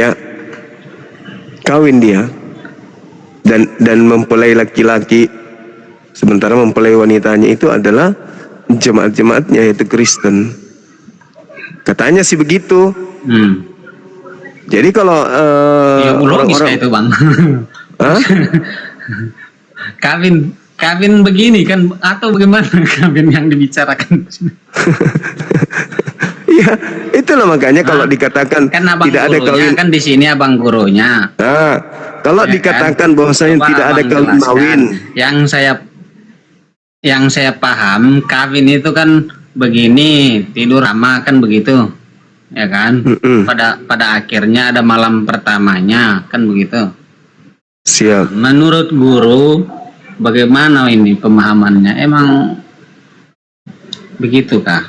ya kawin dia dan mempelai laki-laki, sementara mempelai wanitanya itu adalah jemaat-jemaatnya, yaitu Kristen. Katanya sih begitu. Jadi kalau orang-orang itu bang, kawin begini kan atau bagaimana kawin yang dibicarakan? Iya, itulah makanya kalau dikatakan kan abang tidak ada kawin, kan di sini abang gurunya. Nah, kalau ya dikatakan bahwasanya tidak ada kawin mawin, yang saya paham kawin itu kan begini, tidur sama kan begitu, ya kan? Pada akhirnya ada malam pertamanya kan begitu. Siap. Menurut guru bagaimana ini pemahamannya? Emang begitukah?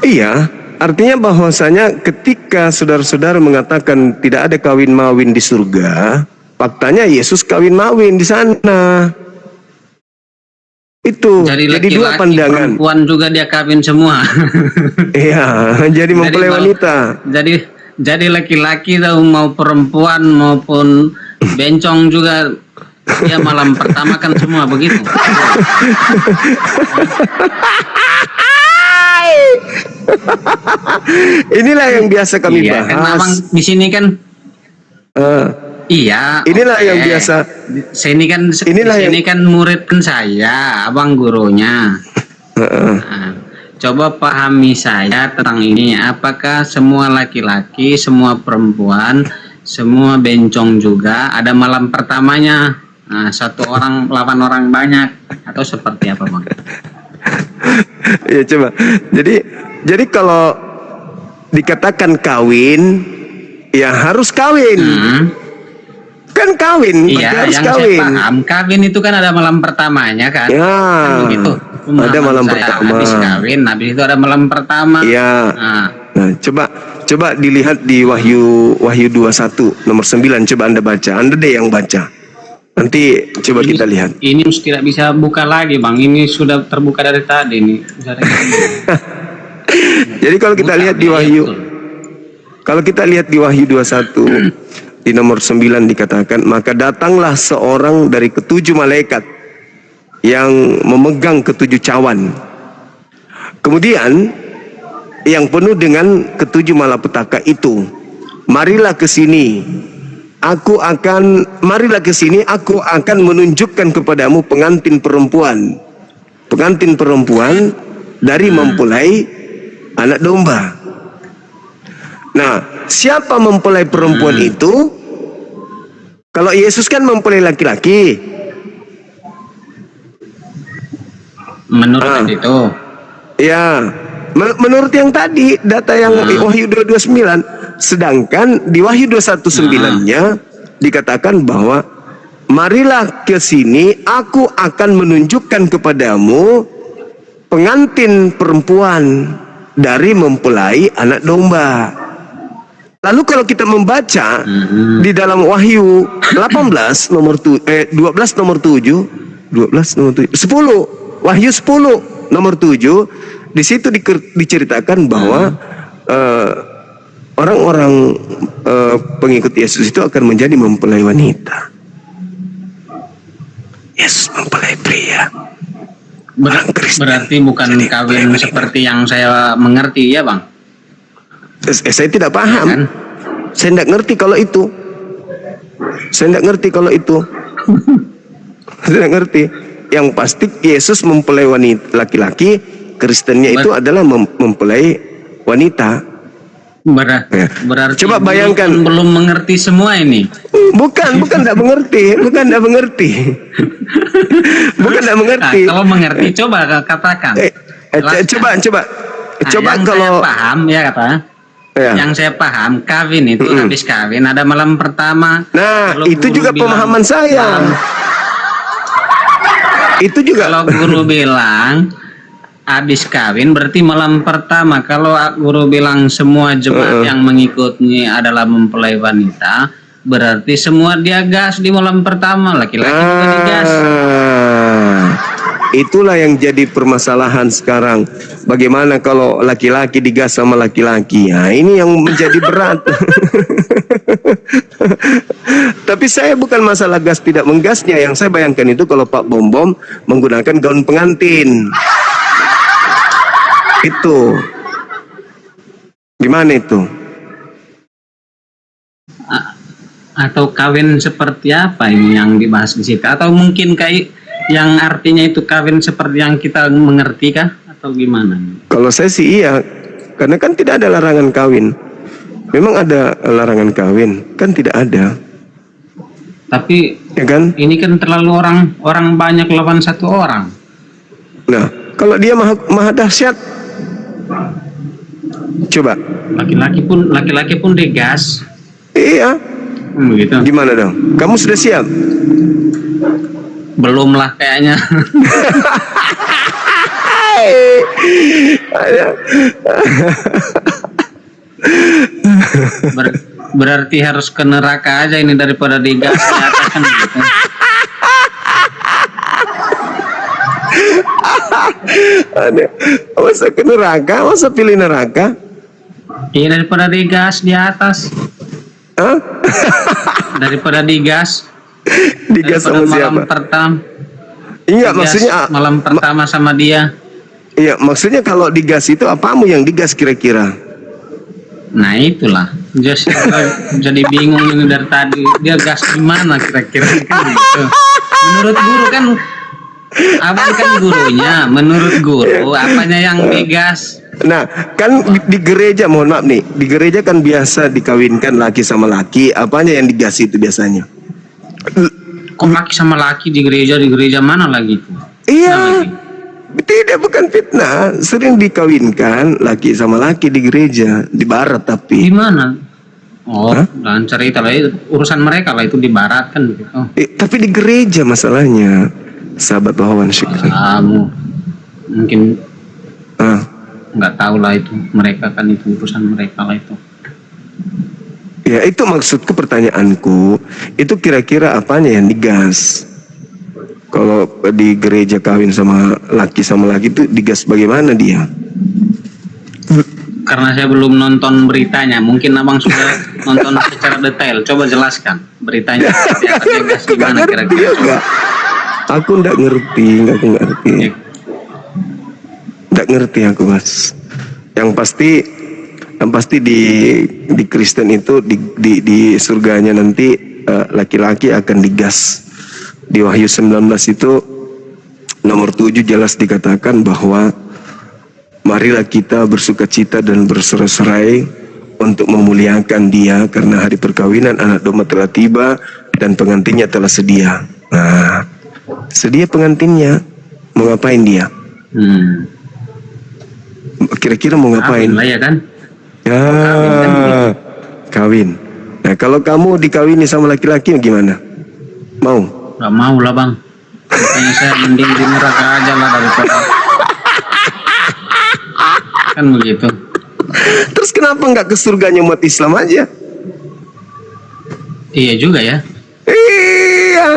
Iya, artinya bahwasanya ketika saudara-saudara mengatakan tidak ada kawin mawin di surga, faktanya Yesus kawin mawin di sana. Itu jadi dua pandangan. Perempuan juga dia kawin semua. Iya, jadi mempelai wanita. Jadi laki-laki mau perempuan maupun bencong juga dia malam pertama kan semua begitu. Inilah yang biasa kami bahas. Kan abang di sini kan. Iya. Inilah yang biasa. Ini kan murid kan saya, abang gurunya. Nah, coba pahami saya tentang ini. Apakah semua laki-laki, semua perempuan, semua bencong juga ada malam pertamanya? Nah, satu orang lawan orang banyak atau seperti apa bang? Ya coba. Jadi kalau dikatakan kawin, ya harus kawin. Kan kawin, iya, harus yang kawin. Saya paham, kawin itu kan ada malam pertamanya kan? Ya, kan begitu. Ada malam pertama. Habis kawin, habis itu ada malam pertama. Iya. Nah, coba dilihat di Wahyu 21 nomor 9, coba Anda baca. Anda deh yang baca. Nanti coba kita lihat. Ini tidak bisa buka lagi bang, ini sudah terbuka dari tadi nih. Jadi kalau kita lihat di Wahyu, kalau kita lihat di Wahyu 21 di nomor 9 dikatakan, maka datanglah seorang dari ketujuh malaikat yang memegang ketujuh cawan. Kemudian yang penuh dengan ketujuh malapetaka itu, marilah ke sini. Aku akan menunjukkan kepadamu pengantin perempuan dari mempelai anak domba. Nah, siapa mempelai perempuan itu? Kalau Yesus kan mempelai laki-laki. Menurut itu. Ya, menurut yang tadi data yang Wahyu 229. Sedangkan di Wahyu 21:9-nya dikatakan bahwa marilah ke sini, aku akan menunjukkan kepadamu pengantin perempuan dari mempelai anak domba. Lalu kalau kita membaca di dalam Wahyu 18 nomor 12 nomor 7, 10, Wahyu 10 nomor 7, di situ diceritakan bahwa orang-orang pengikut Yesus itu akan menjadi mempelai wanita. Yesus mempelai pria. Berarti bukan kawin seperti yang saya mengerti ya bang? Saya tidak paham. Ya kan? Saya tidak ngerti kalau itu. Saya tidak ngerti. Yang pasti Yesus mempelai wanita laki-laki, Kristennya itu adalah mempelai wanita. Berarti coba bayangkan, belum mengerti semua ini. Bukan tidak mengerti. Nah, kalau mengerti coba katakan. Coba kalau saya paham ya kata. Ya. Yang saya paham kawin itu habis kawin ada malam pertama. Nah, itu juga pemahaman saya. Itu juga kalau guru bilang habis kawin berarti malam pertama. Kalau guru bilang semua jemaat yang mengikuti adalah mempelai wanita, berarti semua dia gas di malam pertama, laki-laki juga digas. itulah yang jadi permasalahan sekarang. Bagaimana kalau laki-laki digas sama laki-laki? Nah, ini yang menjadi berat. Tapi saya bukan masalah gas tidak menggasnya. Yang saya bayangkan itu kalau Pak Bom Bom menggunakan gaun pengantin. Itu. Gimana itu? Atau kawin seperti apa ini yang dibahas di situ? Atau mungkin kayak yang artinya itu kawin seperti yang kita mengerti kah? Atau gimana? Kalau saya sih iya, karena kan tidak ada larangan kawin. Memang ada larangan kawin? Kan tidak ada. Tapi ya kan? Ini kan terlalu orang banyak lawan satu orang. Nah, kalau dia maha dahsyat, coba. Laki-laki pun digas. Iya. Begitu. Gimana dong? Kamu sudah siap? Belum lah kayaknya. Berarti harus ke neraka aja ini daripada digas di atas kan gitu. Masa ke neraka? Masa pilih neraka? Iya, daripada digas di atas. Hah? Daripada digas sama siapa? Malam pertama. Iya, digas maksudnya malam pertama sama dia. Iya, maksudnya kalau digas itu apamu yang digas kira-kira? Nah itulah, jadi bingung ini dari tadi. Dia gas gimana kira-kira kan gitu. Menurut guru kan, abang kan gurunya. Menurut guru, apanya yang digas? Nah, kan di gereja, mohon maaf nih, di gereja kan biasa dikawinkan laki sama laki. Apanya yang digas itu biasanya? Kok laki sama laki di gereja mana lagi itu? Iya, tidak, bukan fitnah. Sering dikawinkan laki sama laki di gereja, di barat tapi. Di mana? Oh, dan cerita lah, urusan mereka lah itu di barat kan gitu. Tapi di gereja masalahnya, sahabat Wawan Syukri. Mungkin nggak tahu lah itu, mereka kan itu urusan mereka lah itu. Ya itu maksudku, pertanyaanku itu kira-kira apanya yang digas? Kalau di gereja kawin sama laki itu digas bagaimana dia? Karena saya belum nonton beritanya, mungkin abang sudah nonton secara detail. Coba jelaskan beritanya. Digas gimana kira-kira? Aku nggak ngerti. Nggak ngerti aku, Mas. Yang pasti di Kristen itu di surganya nanti laki-laki akan digas. Di Wahyu 19 itu nomor 7 jelas dikatakan bahwa marilah kita bersukacita dan bersorak-sorai untuk memuliakan Dia karena hari perkawinan anak domba telah tiba dan pengantinnya telah sedia. Nah, sedia pengantinnya, mau ngapain dia? Kira-kira mau ngapain? Kawin lah ya kan? Ya, kawin. Nah, kalau kamu dikawini sama laki-laki gimana? Mau? Gak mau lah bang. Makanya saya mending di neraka aja lah daripada. Kan begitu. Terus kenapa nggak ke surganya umat Islam aja? Iya juga ya. Iya.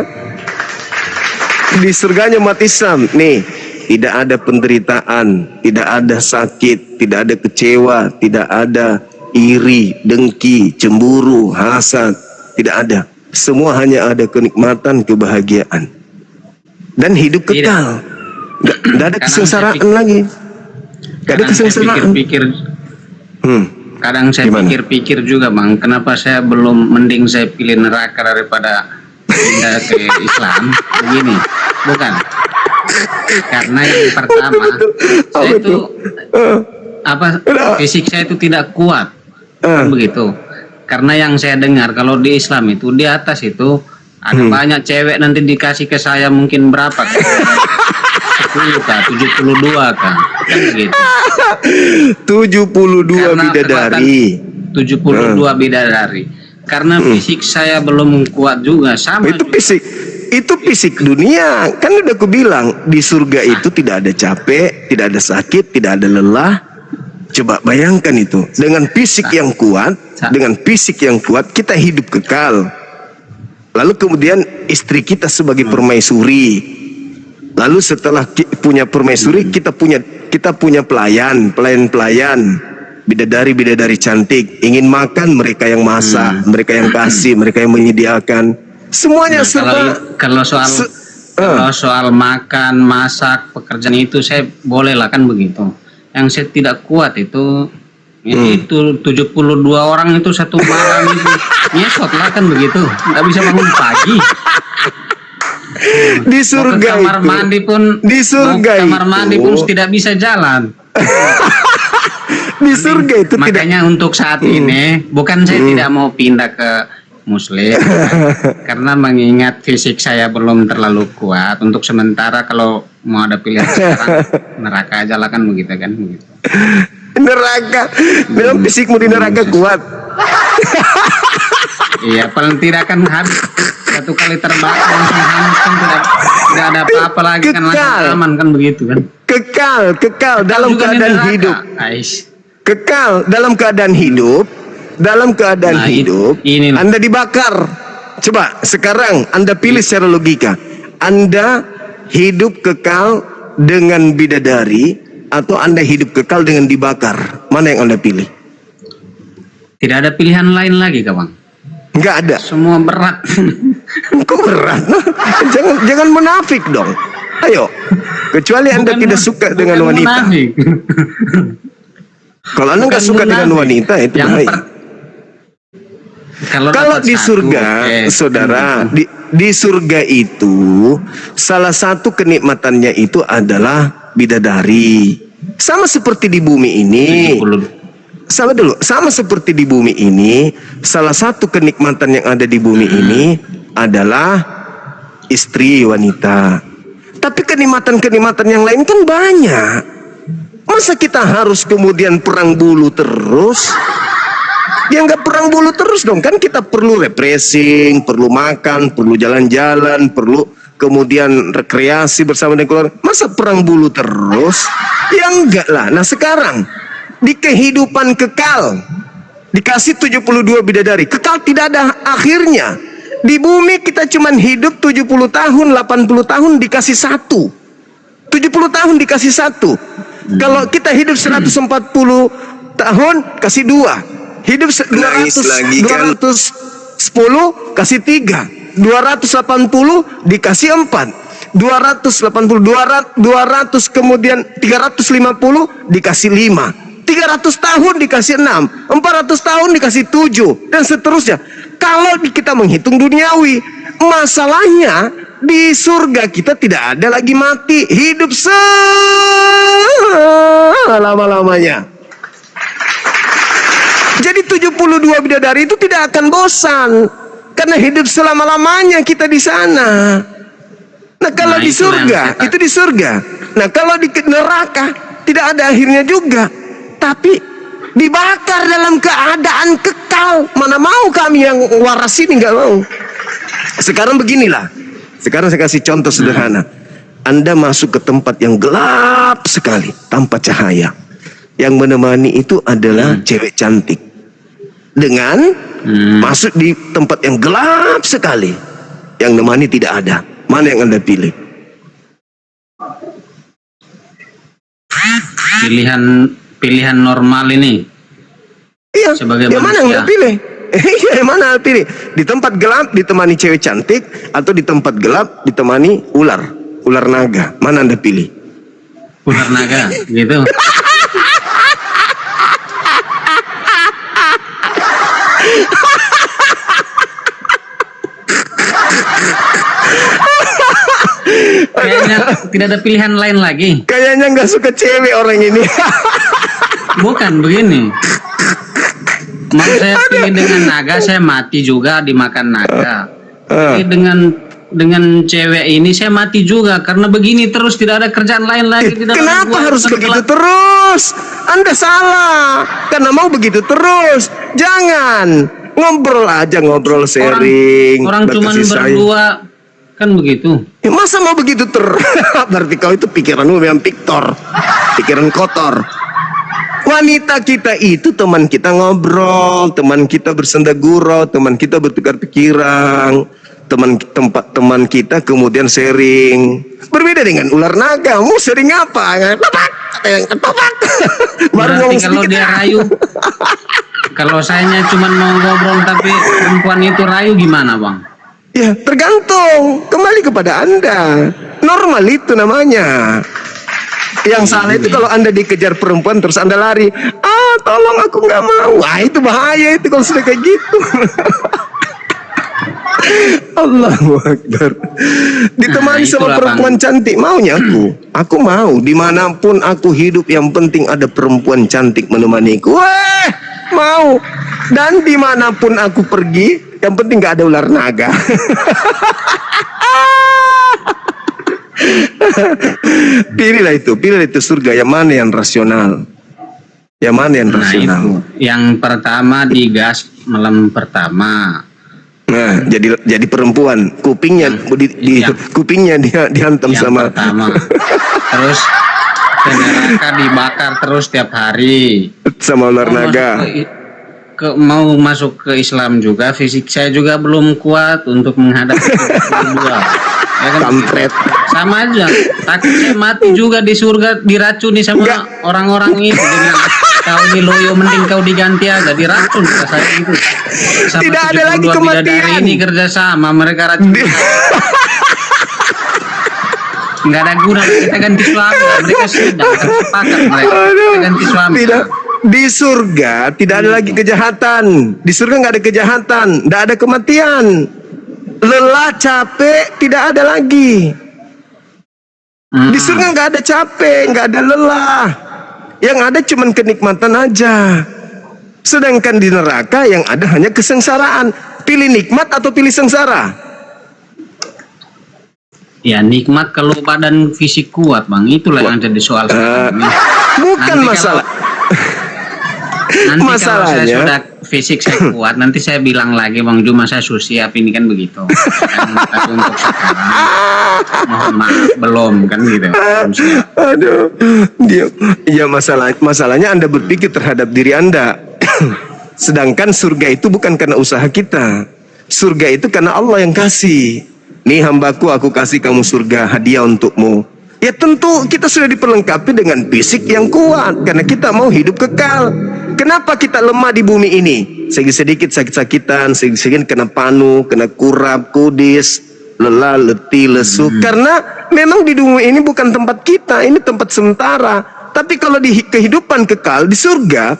Di surganya umat Islam nih, tidak ada penderitaan, tidak ada sakit, tidak ada kecewa, tidak ada iri, dengki, cemburu, hasad, tidak ada. Semua hanya ada kenikmatan, kebahagiaan dan hidup kekal. Tidak ada kesengsaraan lagi. Tidak ada kesengsaraan. Kadang saya pikir-pikir juga bang, kenapa saya belum, mending saya pilih neraka daripada pindah ke Islam. Begini, bukan? Karena yang pertama, saya itu fisik saya itu tidak kuat, begitu. Karena yang saya dengar kalau di Islam itu di atas itu ada banyak cewek nanti dikasih ke saya mungkin berapa kan? 10 kah? 72 kan? Kan begitu. 72 bidadari. 72 bidadari. Karena fisik saya belum kuat juga sama. Itu fisik. Itu fisik dunia. Kan udah aku bilang di surga itu tidak ada capek, tidak ada sakit, tidak ada lelah. Coba bayangkan itu, dengan fisik yang kuat, kita hidup kekal. Lalu kemudian istri kita sebagai permaisuri. Lalu setelah punya permaisuri, kita punya pelayan bidadari cantik. Ingin makan, mereka yang masak, mereka yang kasih, mereka yang menyediakan. Semuanya kalau soal makan, masak, pekerjaan itu saya boleh lah kan begitu. Yang saya tidak kuat itu itu 72 orang itu satu malam itu nyesot lah kan begitu. Nggak bisa bangun pagi. Di surga kamar mandi pun tidak bisa jalan. Di surga itu makanya untuk saat ini bukan saya tidak mau pindah ke Muslim karena mengingat fisik saya belum terlalu kuat. Untuk sementara kalau mau ada pilihan sekarang neraka aja lah kan begitu kan begitu. Neraka, bilang fisikmu di neraka kuat. Iya, paling tidak kan habis satu kali terbakar langsung hangus kan tidak ada apa-apa lagi kan langsung aman kan begitu kan. Kekal dalam keadaan hidup. Kekal dalam keadaan hidup. Dalam keadaan hidup, Anda dibakar. Coba sekarang Anda pilih secara logika. Anda hidup kekal dengan bidadari atau Anda hidup kekal dengan dibakar? Mana yang Anda pilih? Tidak ada pilihan lain lagi, kawan. Enggak ada. Semua berat. Kok berat? jangan munafik dong. Ayo. Kecuali Anda tidak suka dengan wanita. Kalau Anda nggak suka dengan wanita itu baik. Kalau di surga, saudara, di surga itu salah satu kenikmatannya itu adalah bidadari. Sama seperti di bumi ini. Sama seperti di bumi ini, salah satu kenikmatan yang ada di bumi ini adalah istri wanita. Tapi kenikmatan-kenikmatan yang lain kan banyak. Masa kita harus kemudian perang bulu terus? Ya nggak perang bulu terus dong, kan kita perlu refreshing, perlu makan, perlu jalan-jalan, perlu kemudian rekreasi bersama dengan keluarga. Masa perang bulu terus? Ya enggak lah. Nah sekarang di kehidupan kekal dikasih 72 bidadari, kekal tidak ada akhirnya. Di bumi kita cuman hidup 70 tahun, 80 tahun dikasih 1. 70 tahun dikasih 1. Kalau kita hidup 140 tahun kasih 2. Hidup 210 kasih 3. 280 dikasih 4. 200 kemudian 350 dikasih 5. 300 tahun dikasih 6. 400 tahun dikasih 7 dan seterusnya. Kalau kita menghitung duniawi, masalahnya di surga kita tidak ada lagi mati, hidup selama-lamanya. Jadi 72 bidadari itu tidak akan bosan karena hidup selama-lamanya kita di sana. Nah, kalau di surga, itu di surga. Nah, kalau di neraka tidak ada akhirnya juga. Tapi dibakar dalam keadaan kekal. Mana mau kami yang waras ini, nggak mau. Sekarang beginilah. Sekarang saya kasih contoh sederhana. Anda masuk ke tempat yang gelap sekali, tanpa cahaya. Yang menemani itu adalah cewek cantik. Dengan masuk di tempat yang gelap sekali, yang menemani tidak ada. Mana yang Anda pilih? Pilihan normal ini. Iya. Sebagai yang mana yang Anda pilih? Iya, yang mana Anda pilih? Di tempat gelap ditemani cewek cantik atau di tempat gelap ditemani ular naga? Mana Anda pilih? Ular naga, gitu. Kayaknya tidak ada pilihan lain lagi. Kayaknya nggak suka cewek orang ini. Bukan begini. Mau saya pilih dengan naga, saya mati juga dimakan naga. Tapi dengan cewek ini saya mati juga karena begini terus, tidak ada kerjaan lain lagi. Kenapa harus begitu terus? Anda salah. Karena mau begitu terus. Jangan. Ngobrol aja, ngobrol sharing. Orang cuma berdua kan begitu. Ya, masa mau begitu berarti kau itu pikiranmu memang pikiran kotor. Wanita kita itu teman kita ngobrol, teman kita bersenda gurau, teman kita bertukar pikiran, teman kita kemudian sharing. Berbeda dengan ular naga, mau sharing apa? Topak, topak. Baru Berarti ngomong kalau sedikit. dia rayu, kalau sayanya cuma mau ngobrol tapi perempuan itu rayu gimana bang? Ya, tergantung. Kembali kepada Anda. Normal itu namanya. Yang salah itu kalau Anda dikejar perempuan terus Anda lari. Ah, tolong aku nggak mau. Wah, itu bahaya itu kalau sudah kayak gitu. Allahu Akbar. Ditemani Nah, sama itulah, perempuan cantik, maunya aku. Aku mau dimanapun aku hidup, yang penting ada perempuan cantik menemaniku. Wah, mau. Dan dimanapun aku pergi, yang penting gak ada ular naga. Pilihlah itu surga. Yang mana yang rasional? Yang mana yang Nah rasional? itu, yang pertama digas malam pertama. Nah, jadi perempuan, kupingnya Yang kupingnya dia dihantam yang sama pertama. Terus ke neraka dibakar terus tiap hari. sama ular Mau naga. mau masuk ke Islam juga, fisik saya juga belum kuat untuk menghadapi 32. Ya kan? Kampret. Sama aja, takut saya mati juga di surga, diracuni sama orang-orang itu. Dia bilang, kau di loyo mending kau diganti aja, diracun kata saya itu. Sama Tidak ada lagi 72 kematian. bidadari ini kerja sama, mereka racun. Nggak ada guna, kita ganti suami. Mereka sudah sepakat, mereka kita ganti suami. Tidak, di surga tidak ada lagi kejahatan. Di surga nggak ada kejahatan, nggak ada kematian. Lelah, capek tidak ada lagi. Di surga nggak ada capek, nggak ada lelah. Yang ada cuman kenikmatan aja. Sedangkan di neraka yang ada hanya kesengsaraan. Pilih nikmat atau pilih sengsara? Ya nikmat kalau badan fisik kuat bang, itulah yang jadi soal. Bukan Nanti masalah. Nanti kalau Masalahnya- saya sudah fisik saya kuat, nanti saya bilang lagi Bang Juma saya siap ini kan begitu. Kan, tapi untuk sekarang mohon maaf belum kan gitu. Belum siap. Aduh, dia, ya masalahnya Anda berpikir terhadap diri Anda. Sedangkan surga itu bukan karena usaha kita. Surga itu karena Allah yang kasih. Nih hambaku, aku kasih kamu surga, hadiah untukmu. Ya tentu kita sudah diperlengkapi dengan fisik yang kuat karena kita mau hidup kekal. Kenapa kita lemah di bumi ini? Sedikit sakit-sakitan, sedikit kena panu, kena kurap, kudis, lelah, letih, lesu. Karena memang di bumi ini bukan tempat kita, ini tempat sementara. Tapi kalau di kehidupan kekal di surga,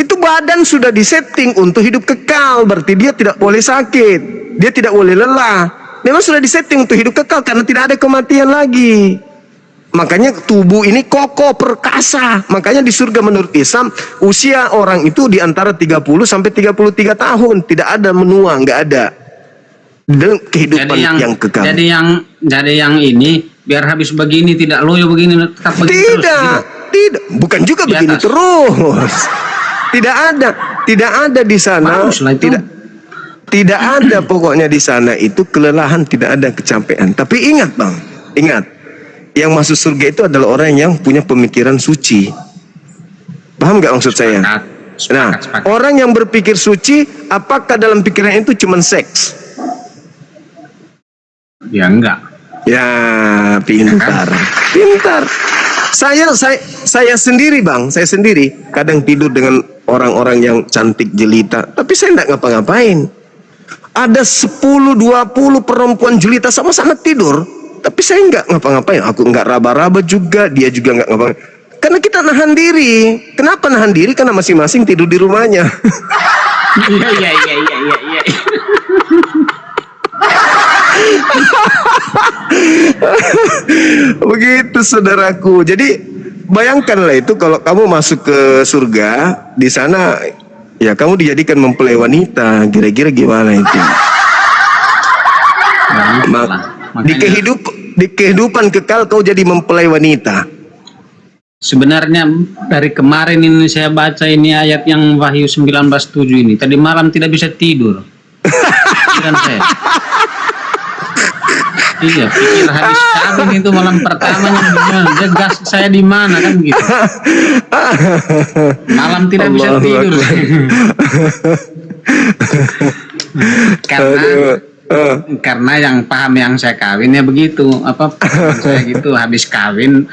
itu badan sudah disetting untuk hidup kekal. Berarti dia tidak boleh sakit, dia tidak boleh lelah. Memang sudah disetting untuk hidup kekal karena tidak ada kematian lagi. Makanya tubuh ini kokoh, perkasa. Makanya di surga menurut Islam, usia orang itu di antara 30 sampai 33 tahun. Tidak ada menua, nggak ada. Dan kehidupan yang kekal. Jadi yang ini biar habis begini tidak loyo begini tetap begini terus. Tidak. Bukan juga Di begini atas. terus. Tidak ada di sana. Baguslah itu. Tidak ada pokoknya di sana itu kelelahan, tidak ada kecapean. Tapi ingat bang, ingat. Yang masuk surga itu adalah orang yang punya pemikiran suci. Paham nggak maksud saya? Sepakat. Orang yang berpikir suci, apakah dalam pikiran itu cuma seks? Ya enggak. Ya, pintar. Saya sendiri bang, saya sendiri kadang tidur dengan orang-orang yang cantik jelita, tapi saya nggak ngapa-ngapain. Ada 10-20 perempuan jelita sama-sama tidur, tapi saya nggak ngapa-ngapain. Aku nggak raba-raba juga, dia juga nggak ngapa-ngapain. Karena kita nahan diri. Kenapa nahan diri? Karena masing-masing tidur di rumahnya. Iya. Begitu saudaraku. Jadi bayangkanlah itu kalau kamu masuk ke surga, di sana ya kamu dijadikan mempelai wanita. Kira-kira gimana itu? Di kehidupan kekal kau jadi mempelai wanita. Sebenarnya dari kemarin ini saya baca ini ayat yang Wahyu 19:7 ini. Tadi malam tidak bisa tidur. Pikiran saya. Iya, pikir habis kabin itu malam pertamanya gimana? Dia gas saya di mana kan gitu. Malam tidak bisa tidur. karena yang paham yang saya kawin ya begitu, apa saya gitu, habis kawin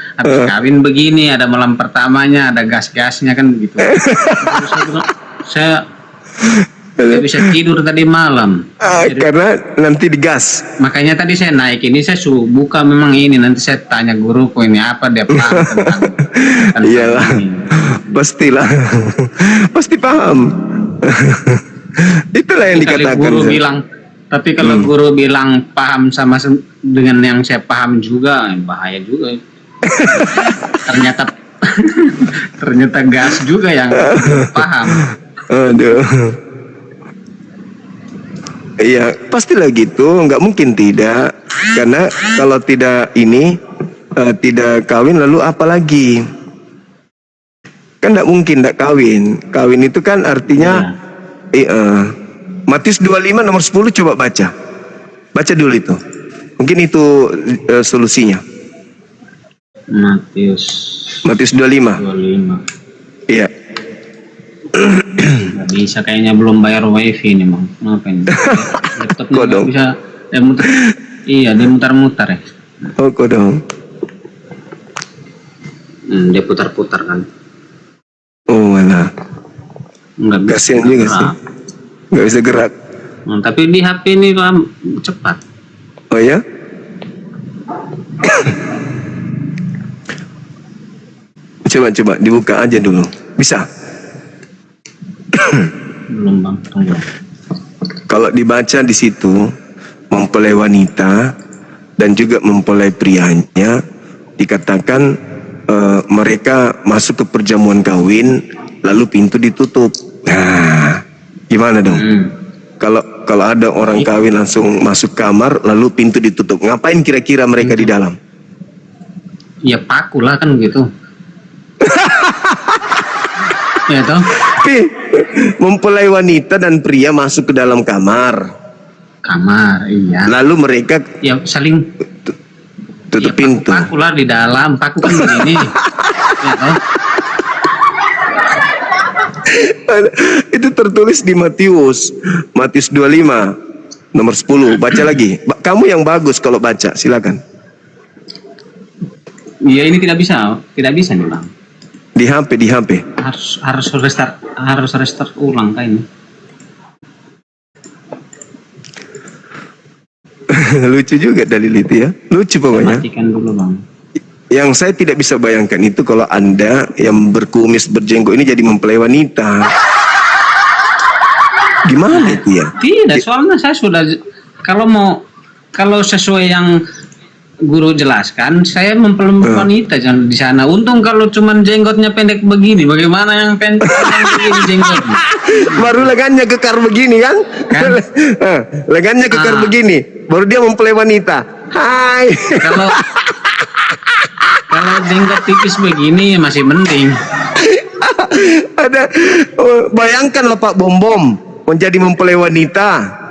begini, ada malam pertamanya, ada gas-gasnya kan begitu. Saya tidak bisa tidur tadi malam. Karena nanti digas. Makanya tadi saya naik ini, saya suruh buka memang ini, nanti saya tanya guruku ini apa dia paham tentang Iyalah, ini. pastilah, pasti paham. Itulah yang dikatakan. Tapi kalau guru bilang paham sama dengan yang saya paham juga, bahaya juga. ternyata gas juga yang paham. Aduh. Iya, pastilah gitu, nggak mungkin tidak. Karena kalau tidak ini, tidak kawin lalu apa lagi? Kan nggak mungkin tidak kawin. Kawin itu kan artinya Matius 25 nomor 10 coba baca. Baca dulu itu. Mungkin itu solusinya. Matius 25. Iya. Nggak bisa, kayaknya belum bayar wifi nih, Bang. Ngapain? Laptopnya nggak bisa. Dia mutar-mutar ya. Oh, kok dong. Dia putar-putar kan. Oh, mana? Nggak bisa. Kasian juga sih. Nggak bisa gerak. Tapi di HP ini cepat. Oh ya? Coba dibuka aja dulu. Bisa? Belum, Bang. Tunggu. Kalau dibaca di situ mempelai wanita dan juga mempelai prianya, dikatakan mereka masuk ke perjamuan kawin lalu pintu ditutup. Nah, gimana dong? Kalau ada orang kawin langsung masuk kamar lalu pintu ditutup, ngapain kira-kira mereka di dalam? Ya paku lah kan gitu. Ya toh? Mempelai wanita dan pria masuk ke dalam kamar. Iya. Lalu mereka ya saling tutup pintu. Paku lah di dalam, paku kan begini. Ya toh? Itu tertulis di Matius 25 nomor 10. Baca lagi. Kamu yang bagus kalau baca, silakan. Iya, ini tidak bisa nih, Bang. Di HP. Harus restart ulang kayaknya. Lucu juga dalil itu ya. Lucu pokoknya. Matikan dulu, Bang. Yang saya tidak bisa bayangkan itu kalau Anda yang berkumis berjenggot ini jadi mempelai wanita. Gimana itu ya? Tidak, soalnya saya sudah kalau sesuai yang guru jelaskan, saya mempelai wanita jangan di sana. Untung kalau cuman jenggotnya pendek begini, bagaimana yang pendek begini jenggotnya? Baru lengannya kekar begini kan? Lengannya kekar begini, baru dia mempelai wanita. Hai. Kalau jenggot tipis begini masih mending. Bayangkanlah Pak Bom menjadi mempelai wanita.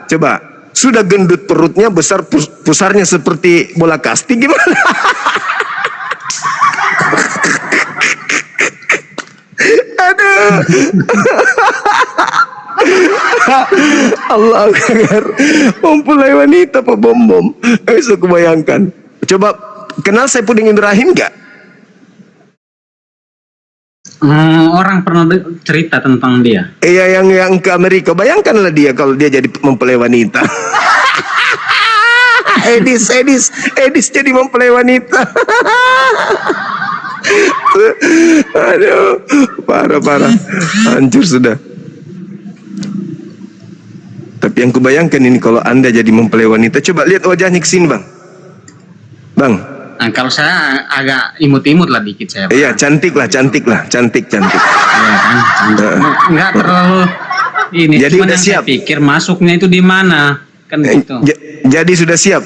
Coba, sudah gendut perutnya, besar pusarnya seperti bola kasti, gimana? Aduh. Allah Akbar. Mempelai wanita Pak Bom. Bisa kebayangkan. Coba kenal Saifuddin Ibrahim nggak? Orang pernah cerita tentang dia. Iya, yang ke Amerika. Bayangkanlah dia kalau dia jadi mempelai wanita. Edis jadi mempelai wanita. Aduh, parah. Hancur sudah. Tapi yang kubayangkan ini kalau Anda jadi mempelai wanita, coba lihat wajahnya ke sini, Bang. Nah, kalau saya agak imut-imut lah dikit saya. Iya, cantik. Cantik. Iya kan, enggak terlalu ini. Jadi udah siap. Saya pikir masuknya itu di mana, kan gitu. Jadi sudah siap.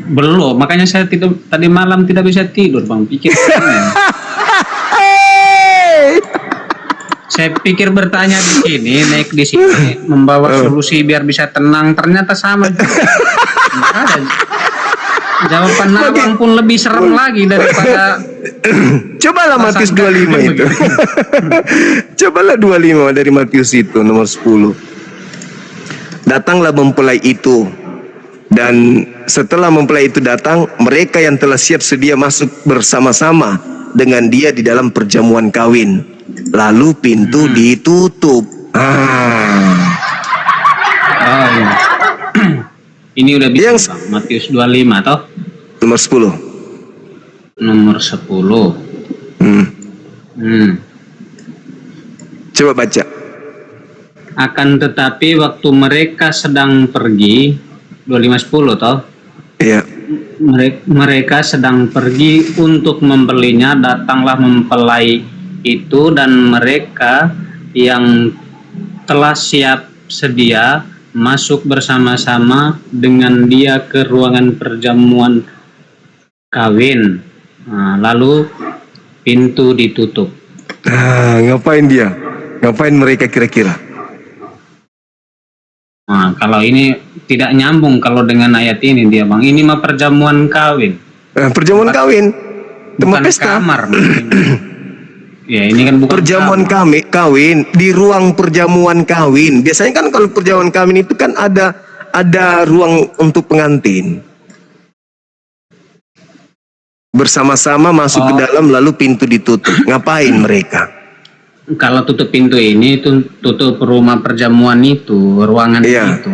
Belum, makanya saya tadi malam tidak bisa tidur, Bang. Pikir. Saya pikir bertanya di sini, naik di sini, membawa solusi biar bisa tenang. Ternyata sama. Jawaban abang pun lebih serem lagi daripada. Cobalah Matius 25 itu. Cobalah 25 dari Matius itu nomor 10. datanglah mempelai itu. Dan setelah mempelai itu datang, mereka yang telah siap sedia masuk bersama-sama dengan dia di dalam perjamuan kawin. Lalu pintu ditutup. Oh, iya. Ini udah bisa, Yang Bang. Matius 25 toh? nomor 10. Nomor 10. Coba baca. Akan tetapi waktu mereka sedang pergi, 25:10 toh? Iya. Mereka sedang pergi untuk membelinya, datanglah mempelai itu dan mereka yang telah siap sedia masuk bersama-sama dengan dia ke ruangan perjamuan kawin. Nah, lalu pintu ditutup. Ngapain dia? Ngapain mereka kira-kira? Nah, kalau ini tidak nyambung kalau dengan ayat ini dia, Bang. Ini mah perjamuan kawin. Perjamuan kawin. Tempat Bukan pesta. kamar. Ya, ini kan bukan Perjamuan kamar. kawin di ruang perjamuan kawin. Biasanya kan kalau perjamuan kawin itu kan ada ruang untuk pengantin. Bersama-sama masuk ke dalam lalu pintu ditutup. Ngapain mereka? Kalau tutup pintu ini tutup rumah perjamuan itu, ruangan itu.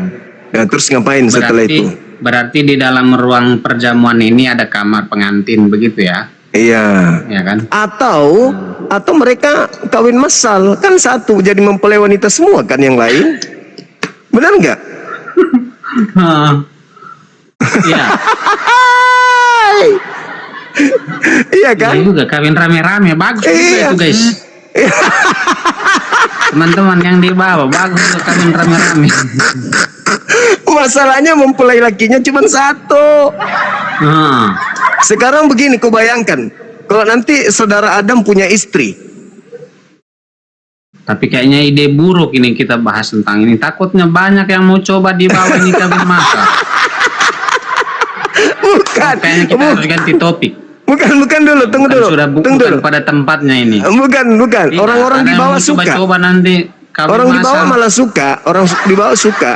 Nah, terus ngapain setelah itu? Berarti di dalam ruang perjamuan ini ada kamar pengantin begitu ya? Iya. Ya kan? Atau mereka kawin massal, kan satu jadi mempelai wanita semua kan yang lain. Benar nggak? Iya. Iya kan? Iya juga kawin rame-rame, bagus juga Iya. itu guys. Teman-teman yang di bawah bagus tuh kawin rame-rame. Masalahnya mempelai lakinya cuma satu. Sekarang begini, kau bayangkan kalau nanti saudara Adam punya istri. Tapi kayaknya ide buruk ini kita bahas tentang ini. Takutnya banyak yang mau coba di bawah ini kawin massal. Bukan. Kayaknya kita harus ganti topik. Bukan dulu, tunggu dulu. Sudah Tunggu dulu. pada tempatnya ini. Bukan. Tidak, Orang-orang ada di yang bawah mau suka. Coba-coba nanti kawin Orang di bawah massal. malah suka. Orang di bawah suka.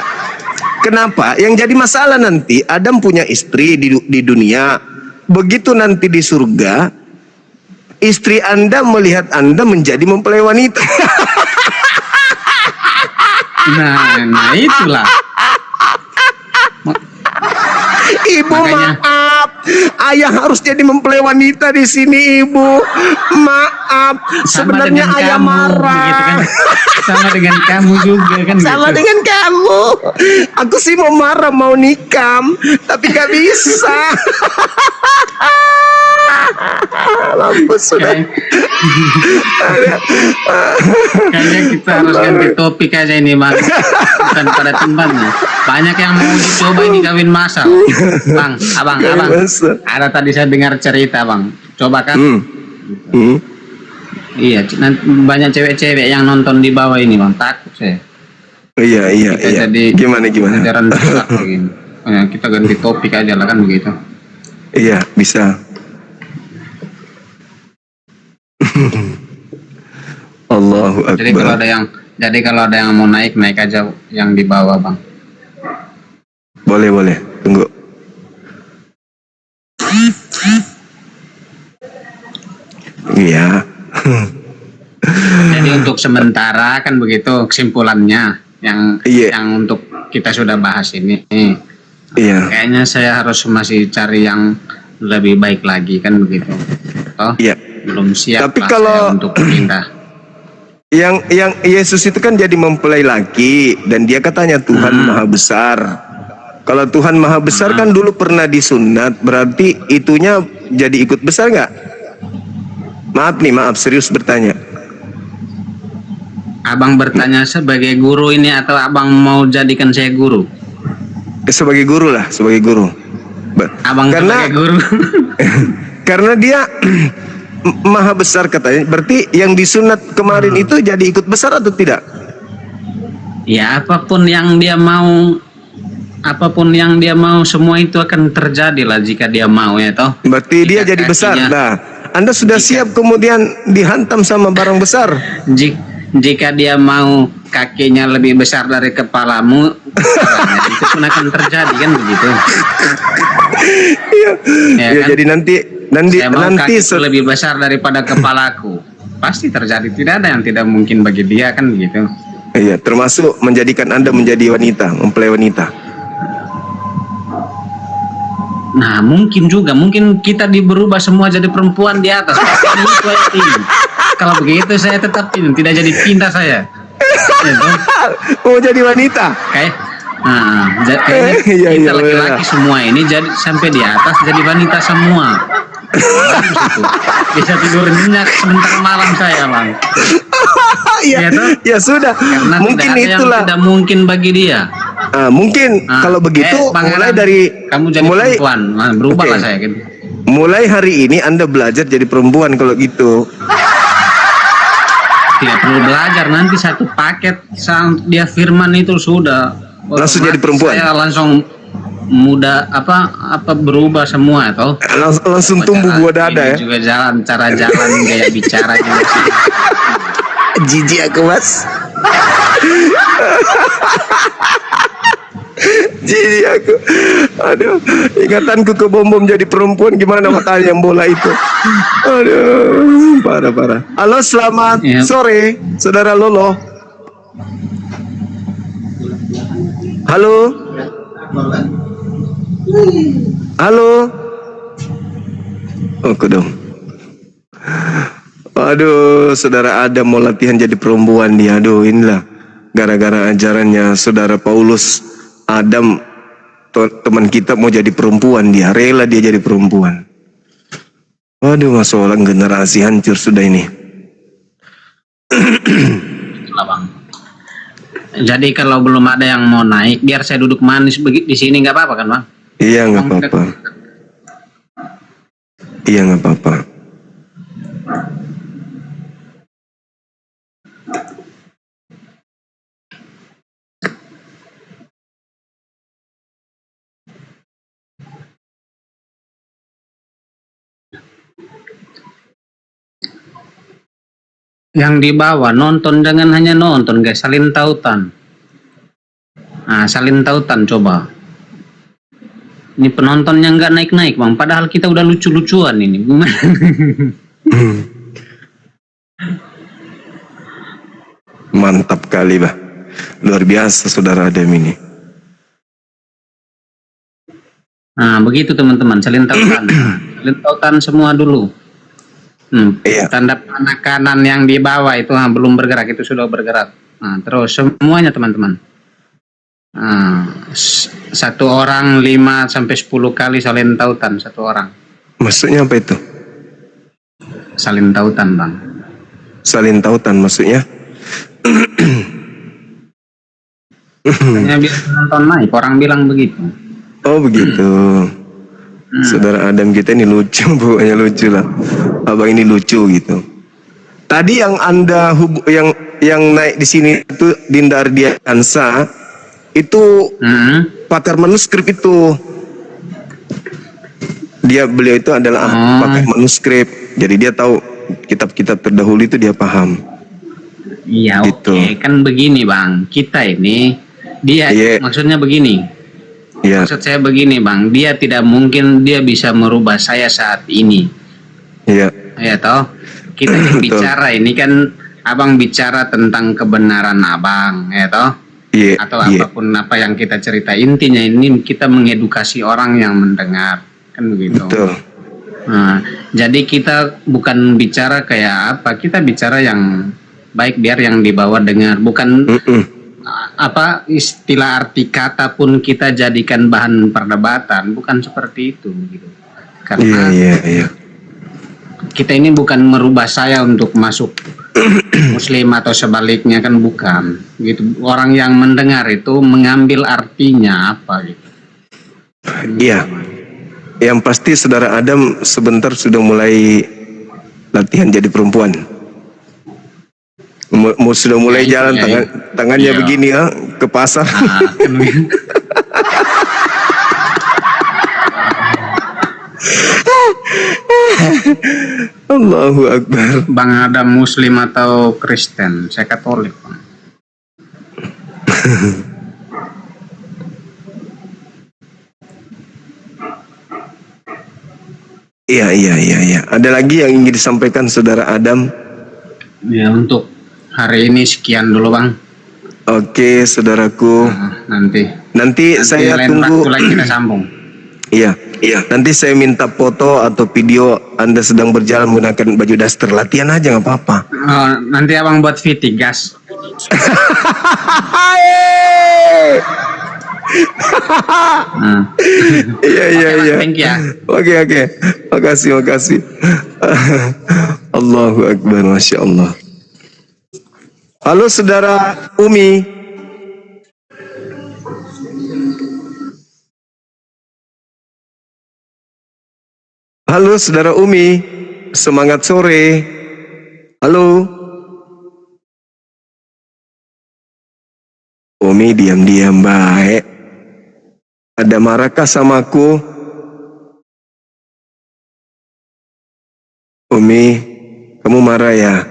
Kenapa? Yang jadi masalah nanti Adam punya istri di dunia. Begitu nanti di surga, istri Anda melihat Anda menjadi mempelai wanita. Nah itulah. Ibu, Makanya- maaf, ayah harus jadi mempelai wanita di sini, Ibu. Maaf, Sama sebenarnya dengan ayah kamu, marah. begitu kan? Sama dengan kamu juga kan? Sama gitu. dengan kamu. Aku sih mau marah, mau nikam, tapi gak bisa. Mampus sudah. Kayaknya kita harus ganti topik aja ini, Bang. Bukan pada tempatnya. Banyak yang mau dicoba ini kawin massal. Bang, abang. massal. Ada tadi saya dengar cerita, Bang. Coba kan? Iya, nanti banyak cewek-cewek yang nonton di bawah ini, Bang. Takut saya. Iya. Kita jadi Gimana? ajaran sesat begini. Kita ganti topik aja lah kan begitu. Iya, bisa. Allahu Akbar. Jadi kalau ada yang mau naik aja yang di bawah, Bang. Boleh. Tunggu. Iya. Jadi untuk sementara kan begitu kesimpulannya yang untuk kita sudah bahas ini. Iya. Kayaknya saya harus masih cari yang lebih baik lagi kan begitu. Toh Iya. belum siap Tapi lah kalau saya untuk pindah. Yang Yesus itu kan jadi mempelai laki dan dia katanya Tuhan Maha Besar. Kalau Tuhan Maha Besar kan dulu pernah disunat, berarti itunya jadi ikut besar nggak? Maaf serius bertanya. Abang bertanya sebagai guru ini atau abang mau jadikan saya guru? Sebagai guru lah, sebagai guru. Abang sebagai guru. Karena dia Maha Besar katanya, berarti yang disunat kemarin itu jadi ikut besar atau tidak? Ya apapun yang dia mau semua itu akan terjadi lah jika dia mau ya toh. Berarti dia jadi besar. Nah, Anda sudah siap kemudian dihantam sama barang besar? Jika dia mau kakinya lebih besar dari kepalamu, itu pun akan terjadi kan begitu. Iya. Ya Ya, kan? jadi nanti Saya mau nanti kakiku lebih besar daripada kepalaku, pasti terjadi. Tidak ada yang tidak mungkin bagi dia kan begitu. iya, termasuk menjadikan Anda menjadi wanita, mempelai wanita. Nah, mungkin juga, mungkin kita berubah semua jadi perempuan di atas. Ini itu ayat ini. Kalau begitu saya tetap ini, tidak jadi pindah saya. Ya, toh? Oh, jadi wanita. Kayak, kayaknya Iya, kita iya, laki-laki semua ini jadi sampai di atas jadi wanita semua. Bagus itu. Bisa tidur nyenyak sebentar malam saya, Bang. Iya, Ya, toh? ya sudah. Karena Mungkin tidak ada itulah. yang tidak mungkin bagi dia. Mungkin kalau begitu Bang mulai Anam, dari kamu jadi perempuan, berubahlah Oke. saya gitu. mulai hari ini Anda belajar jadi perempuan kalau gitu. Tidak perlu belajar, nanti satu paket dia firman itu sudah Langsung jadi otomatis perempuan. saya langsung muda apa berubah semua atau Langsung tumbuh buah dada ya. juga jalan, cara jalan, gaya bicara juga. Jijik aku, Mas. Jijik aku. Aduh, ingatanku ke bom jadi perempuan gimana matanya yang bola itu. Aduh, parah. Halo, selamat Ya. sore, Saudara Lolo. Halo. Halo. Oh, dong. Aduh, Saudara Adam mau latihan jadi perempuan dia. Aduh, inilah gara-gara ajarannya Saudara Paulus. Adam, teman kita, mau jadi perempuan, dia rela dia jadi perempuan. Waduh, masalah generasi hancur sudah ini. Itulah, Bang. Jadi kalau belum ada yang mau naik, biar saya duduk manis di sini, nggak apa-apa kan, Bang? Iya, nggak apa-apa. Iya, nggak apa-apa. Yang di bawah nonton, jangan hanya nonton guys, salin tautan. Nah, salin tautan coba. Ini penontonnya nggak naik-naik, Bang, padahal kita udah lucu-lucuan ini. Mantap kali, bah. Luar biasa Saudara Adam ini. Nah, begitu teman-teman, salin tautan. Salin tautan semua dulu. Iya. Tanda panah kanan yang di bawah itu belum bergerak, itu sudah bergerak. Nah, terus semuanya teman-teman. Satu orang 5 sampai 10 kali salin tautan satu orang. Maksudnya apa itu? Salin tautan, Bang. Salin tautan maksudnya? Hanya biar penonton naik, orang bilang begitu. Oh, begitu. Saudara Adam kita ini lucu, pokoknya lucu lah. Abang ini lucu gitu. Tadi yang Anda yang naik di sini itu Dinda Ardiansa itu pakar manuskrip itu. Beliau itu adalah pakar manuskrip. Jadi dia tahu kitab-kitab terdahulu itu dia paham. Iya, Gitu. oke. Kan begini, Bang. Kita ini maksudnya begini. Iya. Maksud saya begini, Bang, dia tidak mungkin dia bisa merubah saya saat ini. Iya. Ya toh, kita yang bicara ini kan Abang bicara tentang kebenaran Abang, ya toh? Iya. Atau apapun apa yang kita cerita, intinya ini kita mengedukasi orang yang mendengar, kan begitu. Betul. Nah, jadi kita bukan bicara kayak apa, kita bicara yang baik biar yang dibawa dengar, bukan apa istilah arti kata pun kita jadikan bahan perdebatan, bukan seperti itu gitu. Karena Iya. kita ini bukan merubah saya untuk masuk Muslim atau sebaliknya, kan bukan gitu. Orang yang mendengar itu mengambil artinya apa gitu. Iya. Yang pasti Saudara Adam sebentar sudah mulai latihan jadi perempuan. Sudah mulai jalan, tangannya begini ya, ke pasar. Allahu Akbar. Bang Adam Muslim atau Kristen? Saya Katolik, Bang. Iya, iya, iya, iya. Ada lagi yang ingin disampaikan Saudara Adam? Ya, untuk hari ini sekian dulu, Bang. Oke, saudaraku. Nanti saya lain tunggu. waktu lagi kita sambung. Iya, iya. Nanti saya minta foto atau video Anda sedang berjalan menggunakan baju daster. Latihan aja nggak apa-apa. Oh, nanti Abang buat VT gas. Iya, iya, iya. Thank you ya. Oke, oke. Makasih, makasih. Allahu Akbar, Masya Allah. Halo Saudara Umi. Halo Saudara Umi. Semangat sore. Halo. Umi diam-diam baik. Ada marahkah sama aku? Umi, kamu marah ya?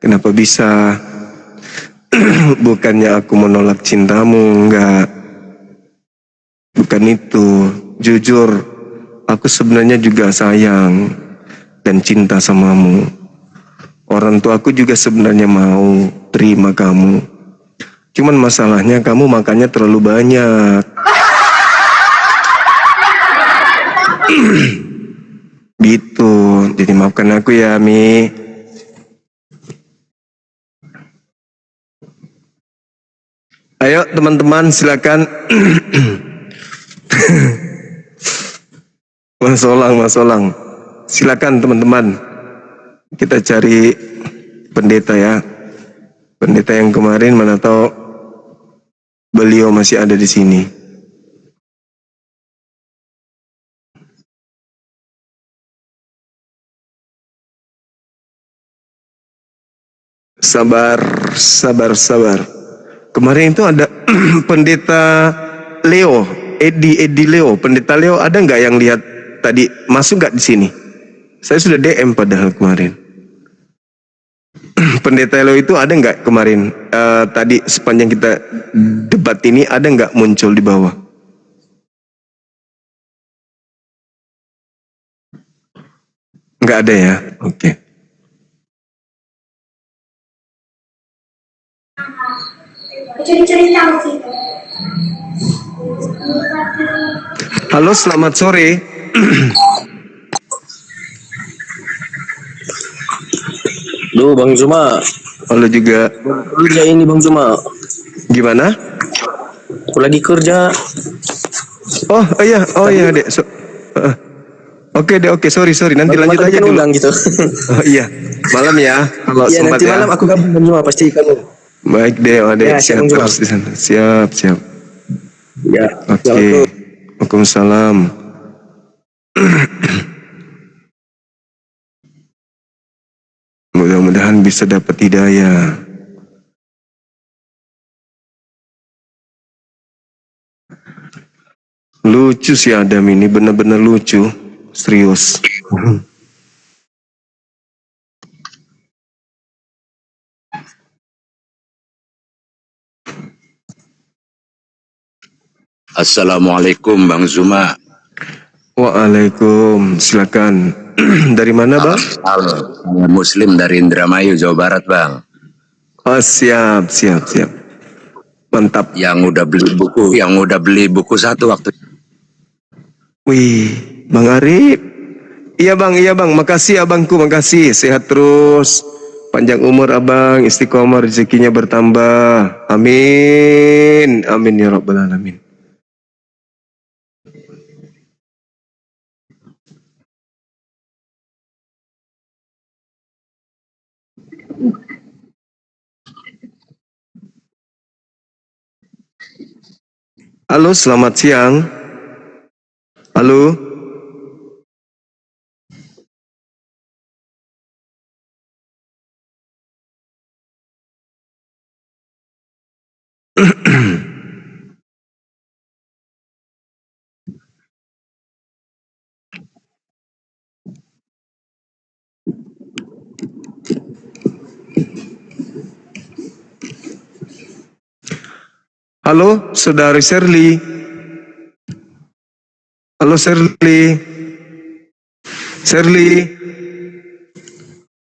Kenapa bisa? Bukannya aku menolak cintamu, enggak. Bukan itu. Jujur, aku sebenarnya juga sayang dan cinta samamu. Orang tua aku juga sebenarnya mau terima kamu. Cuman masalahnya kamu makannya terlalu banyak. Gitu. Jadi maafkan aku ya, Mi. Ayo teman-teman silakan. Mas Olang, Mas Olang. Silakan teman-teman. Kita cari pendeta ya. Pendeta yang kemarin mana tahu beliau masih ada di sini. Sabar, sabar, sabar. Kemarin itu ada pendeta Leo, Edi Leo, pendeta Leo, ada nggak yang lihat tadi masuk nggak di sini? Saya sudah DM padahal kemarin. Pendeta Leo itu ada nggak kemarin? Tadi sepanjang kita debat ini ada nggak muncul di bawah? Nggak ada ya? Oke. Halo, selamat sore. Duh, Bang Zuma. Halo juga. Kerja ini Bang Zuma. Gimana? Aku lagi kerja. Oh iya dek. Oke deh, oke, sorry. Nanti lanjut aja dulu. Ulang gitu. Oh iya, malam ya. Kalau Iya, sempat nanti ya. malam aku gabung Bang Zuma pasti kamu. Baik deh, Ya, sehat siap, terus di sana. Siap. Ya. Oke. Waalaikumsalam. Mudah-mudahan bisa dapat hidayah. Lucu sih Adam ini, benar-benar lucu. Serius. Assalamualaikum Bang Zuma. Waalaikum, silakan. Dari mana Bang? Muslim dari Indramayu, Jawa Barat Bang. Oh siap. Mantap. Yang udah beli buku satu waktu. Wih, Bang Arif. Iya bang, makasih abangku, makasih. Sehat terus, panjang umur abang, istiqomah, rezekinya bertambah. Amin ya rabbal alamin. Halo, selamat siang. Halo. Halo, Saudari Shirley. Halo, Shirley. Shirley.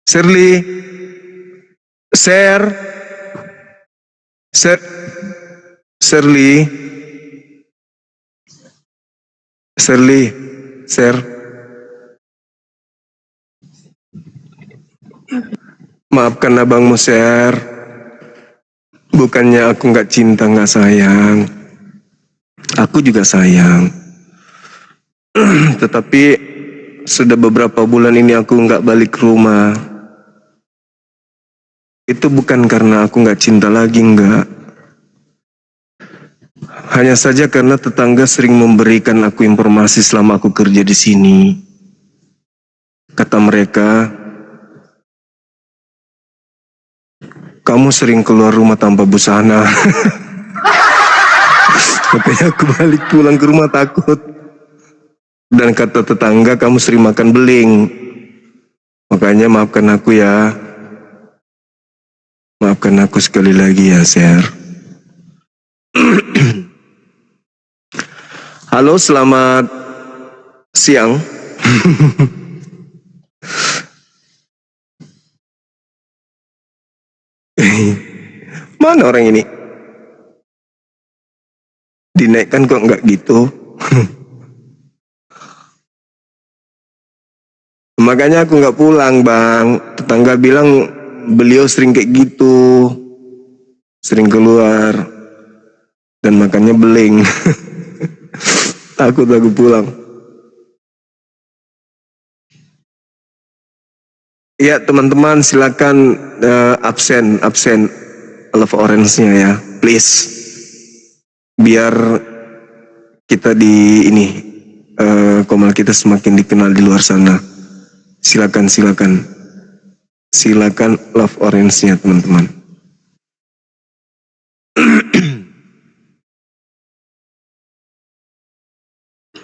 Shirley. Share. Shirley. Shirley. Share. Maafkan abangmu, Share. Bukannya aku nggak cinta, nggak sayang. Aku juga sayang. Tetapi sudah beberapa bulan ini aku nggak balik ke rumah. Itu bukan karena aku nggak cinta lagi, enggak. Hanya saja karena tetangga sering memberikan aku informasi selama aku kerja di sini. Kata mereka, kamu sering keluar rumah tanpa busana. Makanya aku balik pulang ke rumah takut. Dan kata tetangga, kamu sering makan beling. Makanya maafkan aku ya. Maafkan aku sekali lagi ya, Sher. Halo, selamat siang. Mana orang ini? Dinaikkan kok nggak gitu? Makanya aku nggak pulang, Bang. Tetangga bilang beliau sering kayak gitu, sering keluar dan makannya beling. Takut aku pulang. Ya teman-teman, silakan absen love orange-nya ya, please. Biar kita di ini Komal kita semakin dikenal di luar sana. Silakan love orange-nya teman-teman.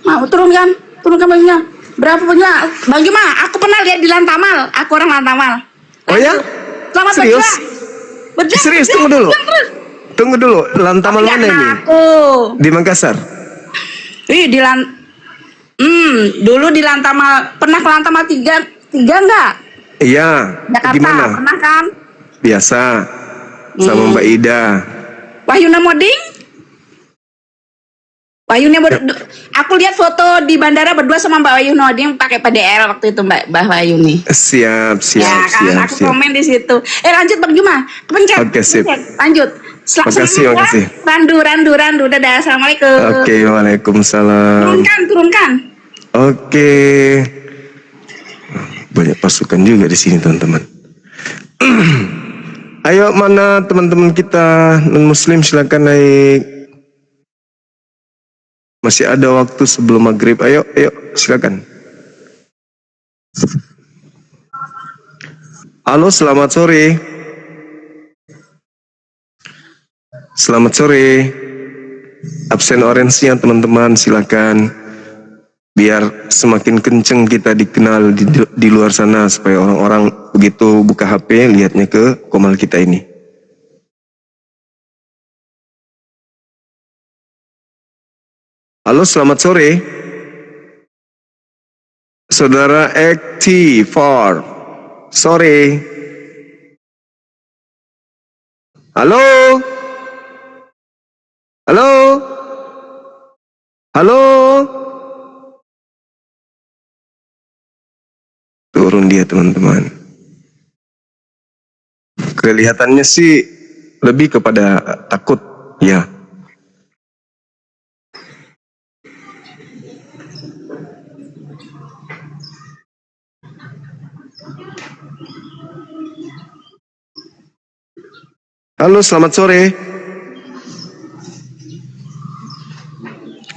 Mau turunkan bajunya. Berapa bajunya? Bang Juma, aku pernah lihat di Lantamal. Aku orang Lantamal. Oh ya? Selamat Serius? berjuang. Serius, tunggu dulu. Lantamal mana ini? Aku. Di Makassar? Dulu di Lantamal. Pernah ke Lantamal 3 enggak? Iya. Jakarta, Gimana? pernah kan? Biasa. Sama Mbak Ida. Wahyuna Moding? Aku lihat foto di bandara berdua sama Mbak Wahyuni Moding pakai PDL waktu itu Mbak Wahyuni. Siap. Aku komen di situ. Lanjut Bang Juma, kepencet. Oke, sip. Lanjut. Makasih. Randu. Dadah. Assalamualaikum. Oke, waalaikumsalam. Turunkan. Oke. Banyak pasukan juga di sini, teman-teman. Ayo, mana teman-teman kita non-muslim, silakan naik. Masih ada waktu sebelum maghrib. Ayo, silakan. Halo, selamat sore. Selamat sore. Absen orange-nya teman-teman, silakan. Biar semakin kenceng kita dikenal di luar sana, supaya orang-orang begitu buka HP lihatnya ke Komal kita ini. Halo, selamat sore. Saudara Active sore. Halo. Turun dia, teman-teman. Kelihatannya sih lebih kepada takut, ya. Halo, selamat sore.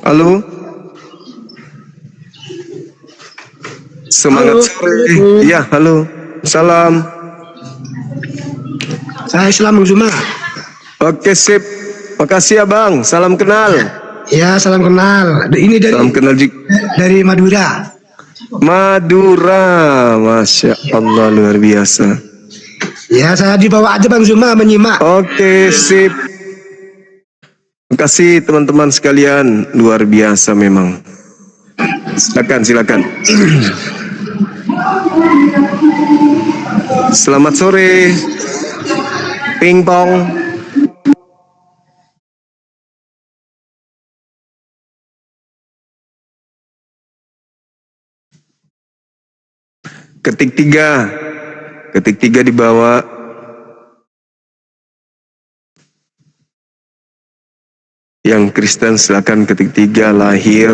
Halo. Semangat sore. Iya, halo. Salam. Saya Islam Bang Juma. Oke, sip. Makasih ya, Bang. Salam kenal. Ya, salam kenal. Ini Salam kenal dari Madura. Madura. Masya Allah, luar biasa. Ya, saya dibawa aja Bang Juma menyimak. Oke, sip. Terima kasih teman-teman sekalian, luar biasa memang. Silakan. Selamat sore, pingpong. Ketik tiga dibawa. Yang Kristen silakan ketik 3, lahir,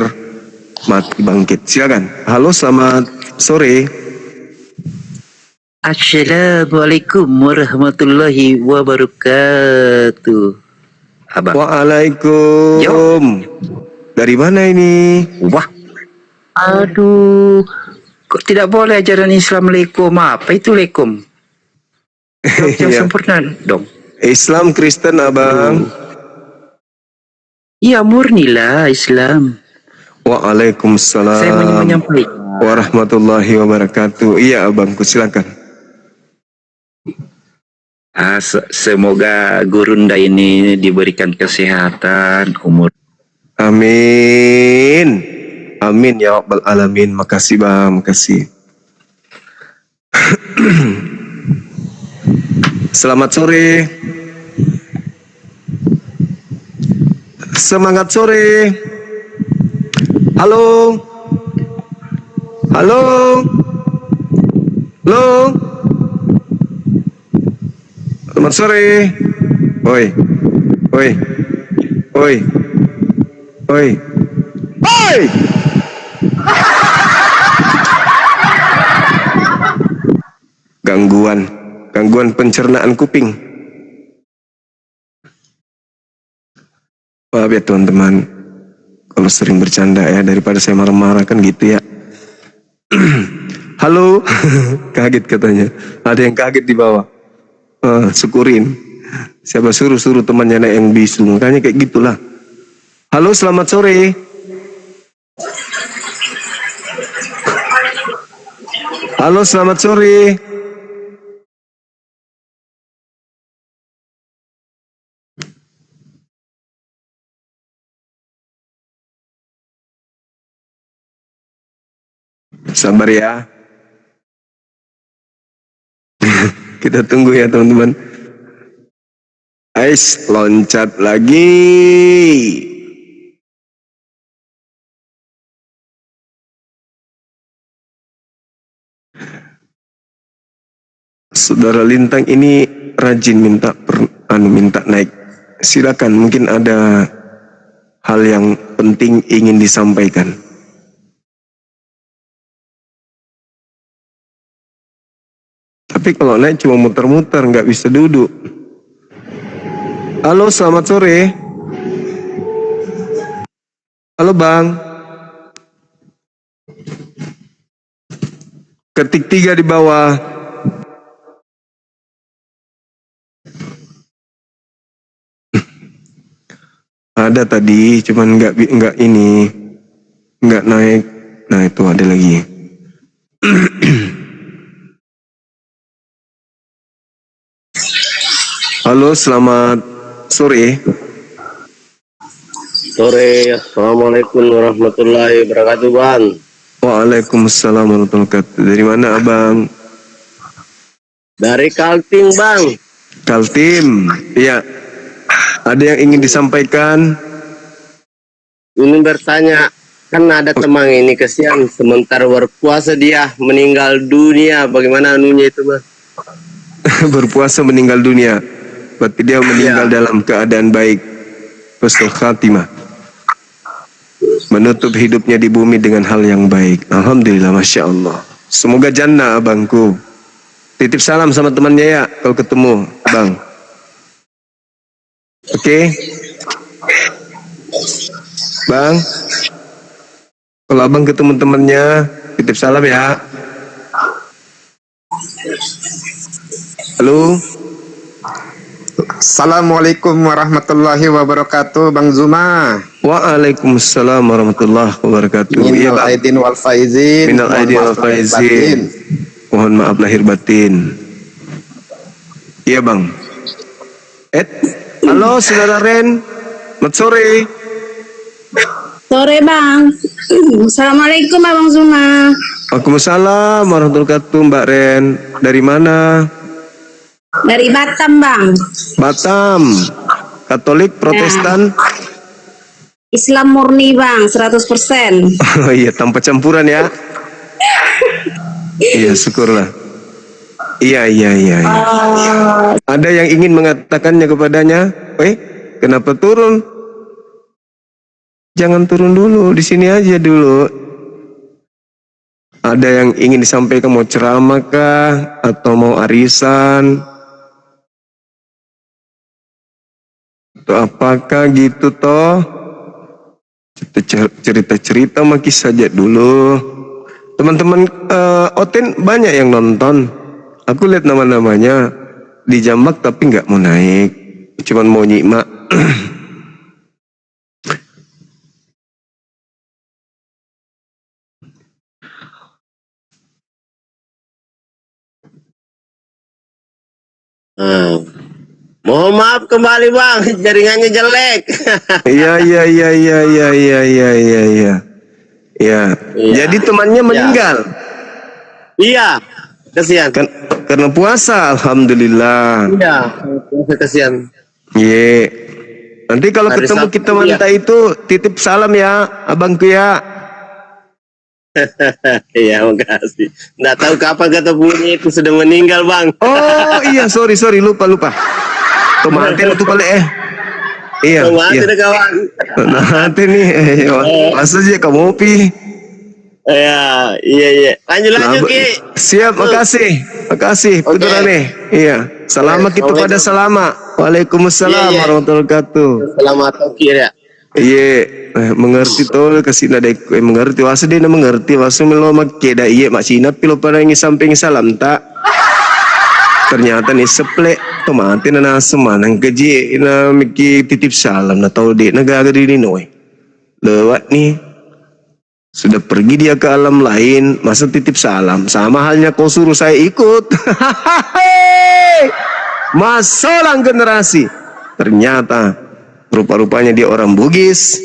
mati, bangkit. Silakan. Halo, selamat sore. Assalamualaikum warahmatullahi wabarakatuh. Abang. Waalaikum. Dari mana ini? Wah. Aduh. Kok tidak boleh ajaran Islam lekom? Apa itu lekom? Yang Ya. sempurna dong. Islam Kristen, abang. Iya, murnilah Islam. Waalaikumsalam Saya menyampaikan. warahmatullahi wabarakatuh. Iya, abangku, silakan. Semoga Gurunda ini diberikan kesehatan, umur. Amin. Amin ya rabbal alamin. Makasih, bang. Makasih. Selamat sore. Semangat sore. Halo. Halo. Halo. Selamat sore. Oi. Oi. Oi. Oi. Oi. Gangguan pencernaan kuping. Maaf ya teman-teman, kalau sering bercanda ya, daripada saya marah-marah kan gitu ya. Halo, kaget katanya. Ada yang kaget di bawah. Syukurin. Siapa suruh temannya naik yang bisu, makanya kayak gitulah. Halo, selamat sore. Halo, selamat sore. Sabar ya. Kita tunggu ya teman-teman. Ais, loncat lagi. Saudara Lintang ini rajin minta naik. Silakan, mungkin ada hal yang penting ingin disampaikan. Tapi kalau naik cuma muter-muter, nggak bisa duduk. Halo, selamat sore. Halo, bang. Ketik 3 di bawah. Ada tadi, cuman nggak ini, nggak naik. Nah itu ada lagi. Halo, selamat sore. Sore, assalamualaikum warahmatullahi wabarakatuh, bang. Waalaikumsalam warahmatullahi wabarakatuh. Dari mana abang? Dari Kaltim, bang. Kaltim. Iya. Ada yang ingin disampaikan? Ini bertanya, kan ada teman ini kesian, sementara berpuasa dia meninggal dunia. Bagaimana anunya itu, bang? Berpuasa meninggal dunia. Berarti dia meninggal dalam keadaan baik. Husnul khatimah. Menutup hidupnya di bumi dengan hal yang baik. Alhamdulillah, Masya Allah. Semoga jannah abangku. Titip salam sama temannya ya, kalau ketemu, bang. Oke. Bang. Kalau abang ketemu temannya, titip salam ya. Halo. Assalamualaikum warahmatullahi wabarakatuh, Bang Zuma. Waalaikumsalam warahmatullahi wabarakatuh. Minal aidin wal faizin. Minal aidin wal faizin. Mohon maaf lahir batin. Iya, bang. Halo, saudara Ren. Selamat sore. Sore Bang. Assalamualaikum Abang Zuma. Waalaikumsalam warahmatullahi wabarakatuh, Mbak Ren. Dari mana? Dari Batam Bang. Batam. Katolik, Protestan? Islam murni Bang, 100%. Oh iya, tanpa campuran ya. Iya, syukurlah. Iya. Ada yang ingin mengatakannya kepadanya? Kenapa turun? Jangan turun dulu, di sini aja dulu. Ada yang ingin disampaikan, mau ceramah kah? Atau mau arisan? Atau apakah gitu toh? Cerita-cerita maki saja dulu. Teman-teman Oten banyak yang nonton. Aku lihat nama-namanya di Jambak tapi nggak mau naik, cuman mau nyimak. Mohon maaf kembali Bang, jaringannya jelek. Iya. Iya. Jadi temannya meninggal. Iya, kasihan. Karena puasa, alhamdulillah. Iya, kasihan. Ye. Nanti kalau Hari ketemu Sabtu, kita wanita itu titip salam ya, abangku ya. Iya, makasih. Nggak tahu kapan ketemunya itu sudah meninggal Bang. Oh iya, sorry, lupa. Tomaten itu paling Iya. Mati deh kawan. Nanti nih, masa aja kamu pi. Iya. Lanjut Ki. Siap, makasih. Putra nih. Iya. Selamat kita pada selama. Waalaikumsalam Iya. warahmatullahi wabarakatuh. Selamat Ki ya. Iya, mengerti tol kasih nada mengerti wasa dia mengerti wasa melo makeda iya mak Cina pilo pada ngi samping salam tak. Ternyata nih seplek tomatin na semanang keji na miki titip salam na tau dek nagaga di noy. Lewat nih. Sudah pergi dia ke alam lain, masa titip salam? Sama halnya kau suruh saya ikut. Masalah generasi. Ternyata rupa-rupanya dia orang Bugis.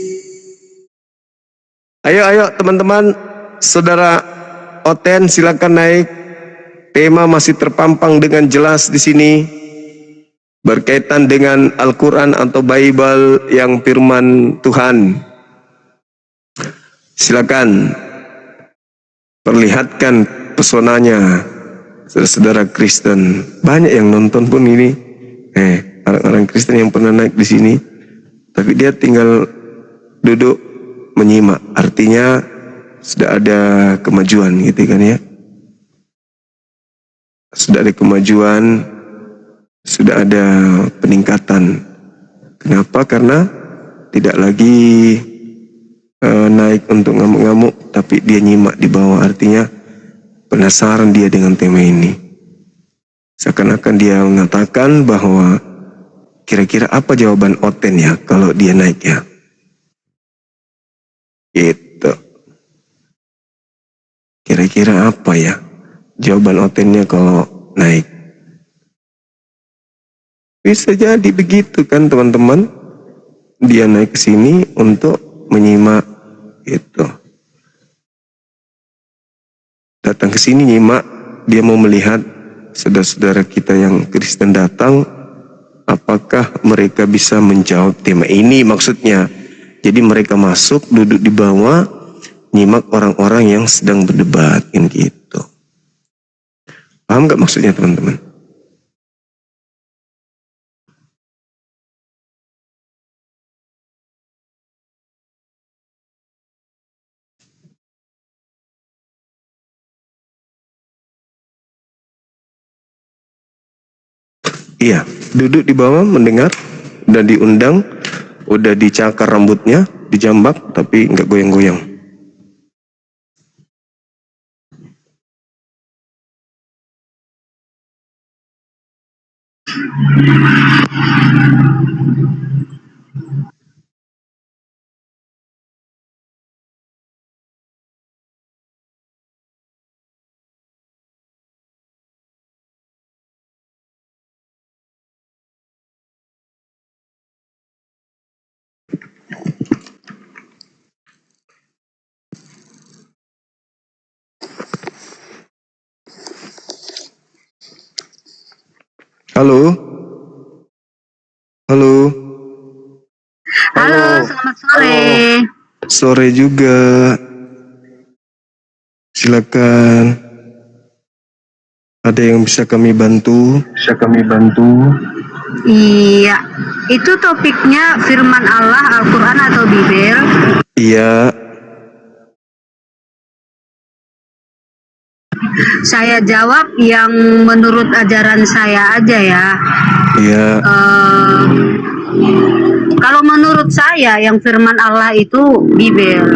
Ayo teman-teman, saudara Oten silakan naik. Tema masih terpampang dengan jelas di sini. Berkaitan dengan Al-Quran atau Bible yang firman Tuhan. Silakan perlihatkan pesonanya, saudara Kristen. Banyak yang nonton pun ini, orang-orang Kristen yang pernah naik di sini, tapi dia tinggal duduk menyimak. Artinya sudah ada kemajuan, gitu kan ya? Sudah ada kemajuan, sudah ada peningkatan. Kenapa? Karena tidak lagi naik untuk ngamuk-ngamuk, tapi dia nyimak di bawah. Artinya penasaran dia dengan tema ini. Seakan-akan dia mengatakan bahwa kira-kira apa jawaban Oten ya kalau dia naik ya. Gitu. Kira-kira apa ya jawaban Otennya kalau naik. Bisa jadi begitu kan teman-teman. Dia naik ke sini untuk menyimak. Itu datang ke sini nyimak, dia mau melihat saudara-saudara kita yang Kristen datang, apakah mereka bisa menjawab tema ini maksudnya. Jadi mereka masuk, duduk di bawah, nyimak orang-orang yang sedang berdebat, gitu. Paham gak maksudnya teman-teman? Iya, duduk di bawah mendengar, udah diundang, udah dicakar rambutnya, dijambak, tapi nggak goyang-goyang. Halo? Halo? Halo, selamat sore. Sore juga. Silakan. Ada yang bisa kami bantu? Iya, itu topiknya firman Allah, Al-Quran atau Bibel? Iya. Saya jawab yang menurut ajaran saya aja ya. Iya. Kalau menurut saya yang firman Allah itu Bibel.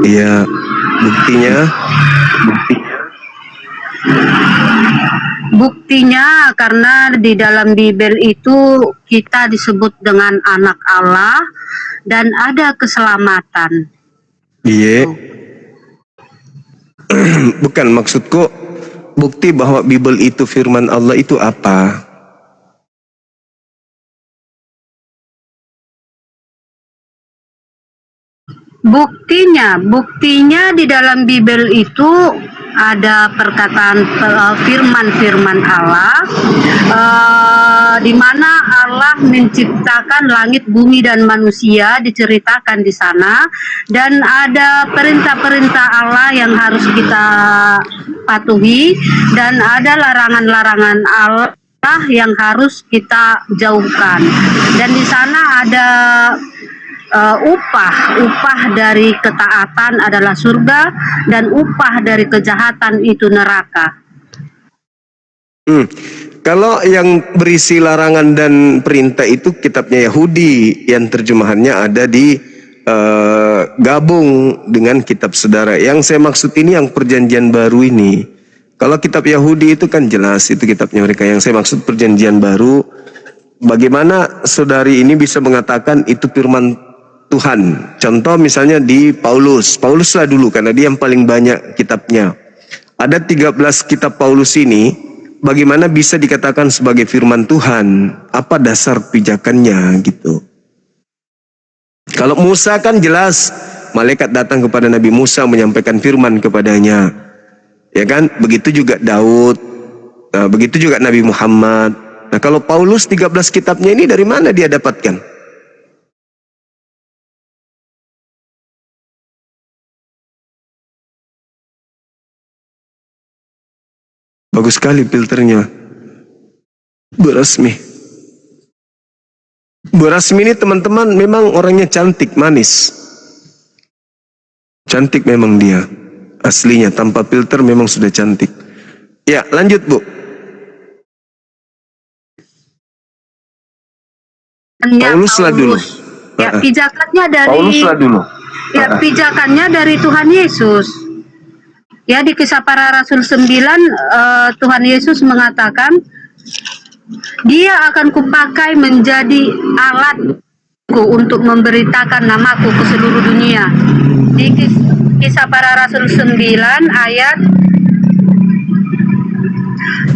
Iya. Buktinya karena di dalam Bibel itu kita disebut dengan anak Allah dan ada keselamatan. Iya. Bukan, maksudku bukti bahwa Bible itu firman Allah itu apa? Buktinya di dalam Bibel itu ada perkataan firman Allah, di mana Allah menciptakan langit, bumi dan manusia diceritakan di sana, dan ada perintah-perintah Allah yang harus kita patuhi, dan ada larangan-larangan Allah yang harus kita jauhkan. Dan di sana ada upah dari ketaatan adalah surga dan upah dari kejahatan itu neraka. Kalau yang berisi larangan dan perintah itu kitabnya Yahudi, yang terjemahannya ada di gabung dengan kitab saudara. Yang saya maksud ini yang perjanjian baru ini. Kalau kitab Yahudi itu kan jelas, itu kitabnya mereka. Yang saya maksud perjanjian baru, bagaimana saudari ini bisa mengatakan itu firman Tuhan. Contoh misalnya di Paulus lah dulu, karena dia yang paling banyak kitabnya. Ada 13 kitab Paulus ini, bagaimana bisa dikatakan sebagai firman Tuhan? Apa dasar pijakannya gitu? Kalau Musa kan jelas, malaikat datang kepada Nabi Musa menyampaikan firman kepadanya. Ya kan? Begitu juga Daud, begitu juga Nabi Muhammad. Nah kalau Paulus 13 kitabnya ini dari mana dia dapatkan? Bagus sekali filternya. Bu Rasmi ini teman-teman memang orangnya cantik, manis. Cantik memang dia. Aslinya tanpa filter memang sudah cantik. Ya, lanjut Bu. Paulus lah dulu. Ya, pijakannya dari Tuhan Yesus. Ya, di Kisah Para Rasul 9 Tuhan Yesus mengatakan Dia akan kupakai menjadi alatku untuk memberitakan namaku ke seluruh dunia. Di Kisah Para Rasul 9 ayat 15.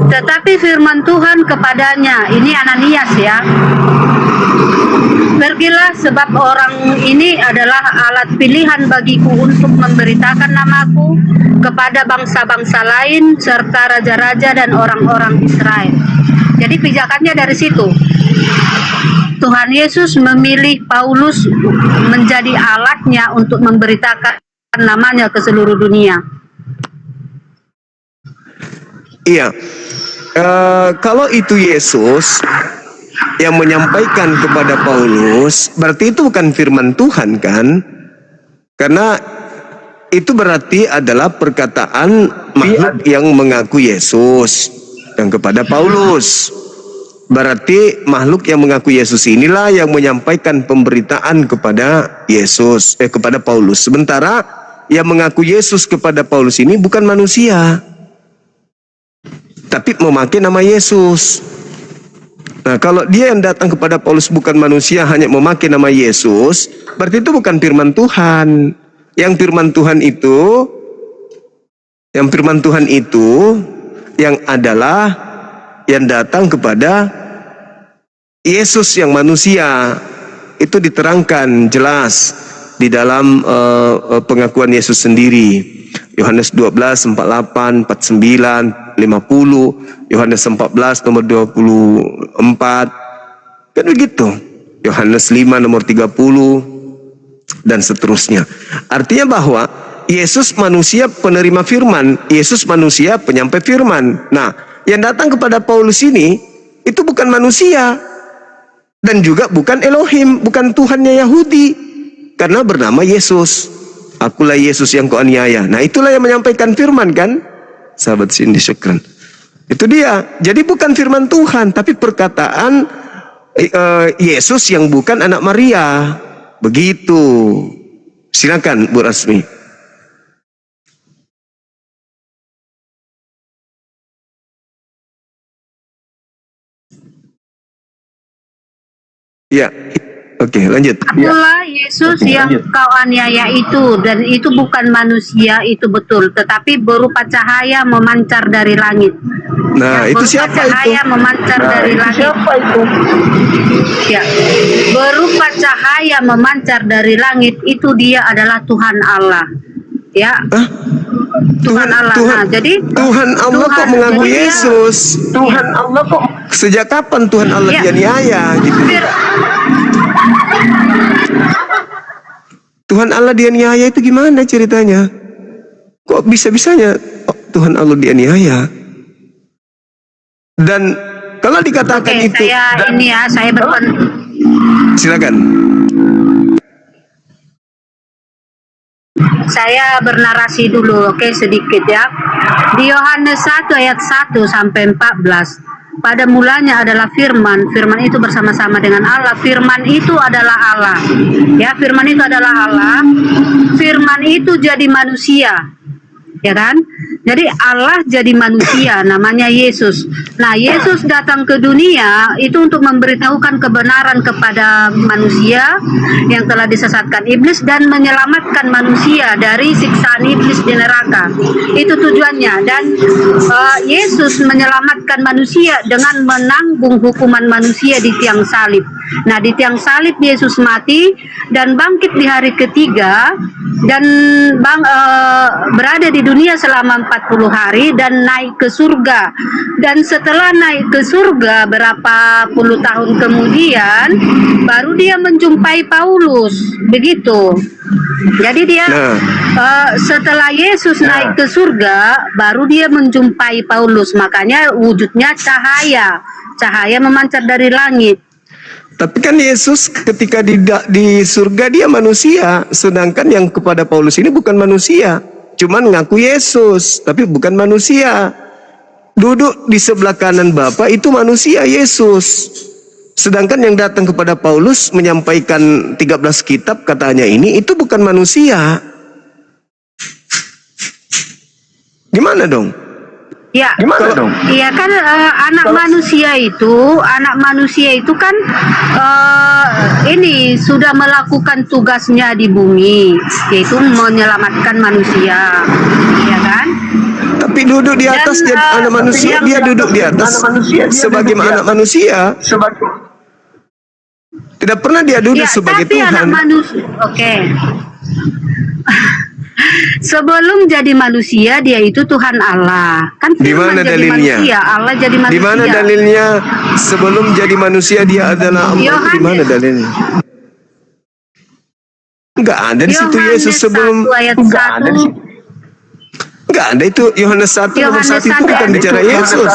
Tetapi firman Tuhan kepadanya, ini Ananias ya, pergilah sebab orang ini adalah alat pilihan bagiku untuk memberitakan namaku kepada bangsa-bangsa lain serta raja-raja dan orang-orang Israel. Jadi pijakannya dari situ. Tuhan Yesus memilih Paulus menjadi alatnya untuk memberitakan namanya ke seluruh dunia. Iya. Kalau itu Yesus yang menyampaikan kepada Paulus, berarti itu bukan firman Tuhan kan? Karena itu berarti adalah perkataan makhluk yang mengaku Yesus dan kepada Paulus. Berarti makhluk yang mengaku Yesus inilah yang menyampaikan pemberitaan kepada Yesus, kepada Paulus. Sementara yang mengaku Yesus kepada Paulus ini bukan manusia, tapi memakai nama Yesus. Nah, kalau dia yang datang kepada Paulus bukan manusia, hanya memakai nama Yesus, berarti itu bukan firman Tuhan. Yang firman Tuhan itu yang adalah yang datang kepada Yesus yang manusia. Itu diterangkan jelas di dalam pengakuan Yesus sendiri. Yohanes 12, 48, 49, 50, Yohanes 14 nomor 24, kan begitu. Yohanes 5 nomor 30 dan seterusnya. Artinya bahwa Yesus manusia penerima firman, Yesus manusia penyampai firman. Nah, yang datang kepada Paulus ini itu bukan manusia dan juga bukan Elohim, bukan Tuhannya Yahudi, karena bernama Yesus. Akulah Yesus yang kau aniaya. Nah, itulah yang menyampaikan firman kan? Sahabat Cindy, syukran. Itu dia. Jadi bukan firman Tuhan, tapi perkataan Yesus yang bukan anak Maria. Begitu. Silakan Bu Rasmi. Ya, oke, lanjut. Akulah Yesus yang kau aniaya itu, dan itu bukan manusia, itu betul, tetapi berupa cahaya memancar dari langit. Nah, itu Berupa siapa cahaya itu? memancar dari langit. Siapa itu? Ya, berupa cahaya memancar dari langit, itu dia adalah Tuhan Allah. Ya. Hah? Tuhan Allah. Nah, jadi Tuhan Allah kok mengaku jadi dia- Yesus? Tuhan Allah kok? Sejak kapan Tuhan Allah Ya. dianiaya gitu? Tuhan Allah dianiaya itu gimana ceritanya? Kok bisa-bisanya Tuhan Allah dianiaya? Dan kalau dikatakan Oke, itu, saya silakan. Saya bernarasi dulu, oke, sedikit ya. Di Yohanes 1 ayat 1 sampai 14. Pada mulanya adalah firman, firman itu bersama-sama dengan Allah, firman itu adalah Allah. Ya, firman itu adalah Allah. Firman itu jadi manusia. Ya kan? Jadi Allah jadi manusia, namanya Yesus. Nah, Yesus datang ke dunia itu untuk memberitahukan kebenaran kepada manusia yang telah disesatkan iblis dan menyelamatkan manusia dari siksaan iblis di neraka. Itu tujuannya. Dan Yesus menyelamatkan manusia dengan menanggung hukuman manusia di tiang salib. Nah, di tiang salib Yesus mati dan bangkit di hari ketiga dan berada di dunia selama 40 hari dan naik ke surga. Dan setelah naik ke surga berapa puluh tahun kemudian baru dia menjumpai Paulus. Begitu. Jadi dia setelah Yesus naik ke surga baru dia menjumpai Paulus. Makanya wujudnya cahaya. Cahaya memancar dari langit. Tapi kan Yesus ketika di surga dia manusia, sedangkan yang kepada Paulus ini bukan manusia, cuman ngaku Yesus, tapi bukan manusia. Duduk di sebelah kanan Bapa itu manusia Yesus. Sedangkan yang datang kepada Paulus menyampaikan 13 kitab katanya ini itu bukan manusia. Gimana dong? Ya, Gimana dong? iya kan anak manusia itu kan ini sudah melakukan tugasnya di bumi, yaitu menyelamatkan manusia, ya kan? Tapi duduk di atas Dan, anak manusia, dia duduk di atas sebagai anak manusia. Tidak pernah dia duduk Ya, sebagai tapi Tuhan. anak manusia, oke. Sebelum jadi manusia dia itu Tuhan Allah. Kan Di firman mana jadi dalilnya? manusia, Allah jadi manusia. Di mana dalilnya sebelum jadi manusia dia adalah Allah? Yohanes. Di mana dalilnya? Enggak ada di situ Yesus sebelum. 1 ayat 1. Enggak ada itu Yohanes 1 nomor 1 itu bukan bicara Yesus.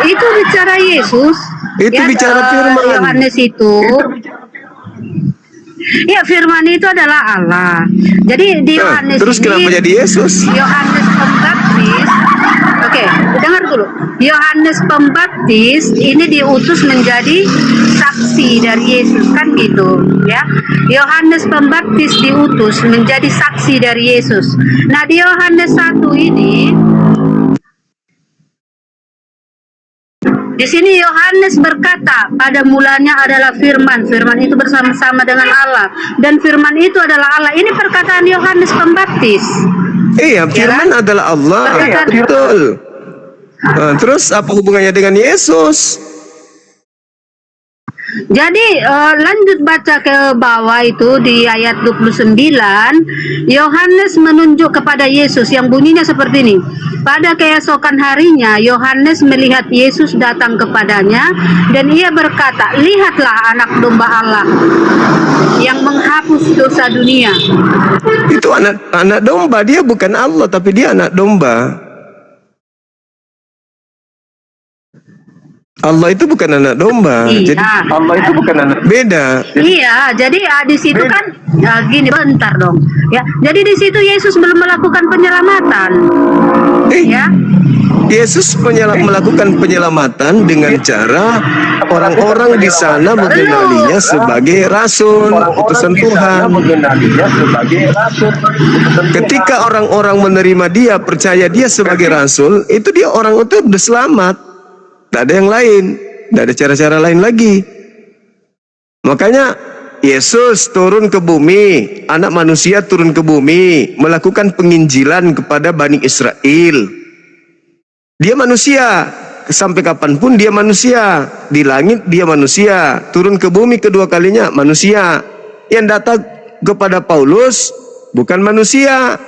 Itu bicara Yesus. Itu bicara firman. Yohanes itu. Ya, firman itu adalah Allah. Jadi di Nah, Yohanes terus kenapa ini, jadi Yesus? Yohanes Pembaptis. Oke, dengar dulu. Yohanes Pembaptis ini diutus menjadi saksi dari Yesus, kan gitu, ya. Yohanes Pembaptis diutus menjadi saksi dari Yesus. Nah, di Yohanes 1 ini di sini Yohanes berkata, pada mulanya adalah firman, firman itu bersama-sama dengan Allah, dan firman itu adalah Allah. Ini perkataan Yohanes Pembaptis. Iya, firman adalah Allah. Betul. Nah, terus apa hubungannya dengan Yesus? Jadi lanjut baca ke bawah itu di ayat 29, Yohanes menunjuk kepada Yesus yang bunyinya seperti ini. Pada keesokan harinya Yohanes melihat Yesus datang kepadanya dan ia berkata, "Lihatlah anak domba Allah yang menghapus dosa dunia." Itu anak domba, dia bukan Allah tapi dia anak domba. Allah itu bukan anak domba. Iya. Jadi Allah itu bukan anak beda. Iya, jadi di situ kan gini, bentar dong. Ya, jadi di situ Yesus belum melakukan penyelamatan. Ya. Yesus melakukan penyelamatan dengan cara orang-orang di sana mengenalinya sebagai rasul, utusan Tuhan. Ketika orang-orang menerima dia, percaya dia sebagai rasul, itu dia orang itu udah selamat. Tidak ada yang lain, tidak ada cara-cara lain lagi. Makanya Yesus turun ke bumi, anak manusia turun ke bumi, melakukan penginjilan kepada Bani Israel. Dia manusia, sampai kapanpun dia manusia. Di langit dia manusia, turun ke bumi kedua kalinya manusia. Yang datang kepada Paulus bukan manusia,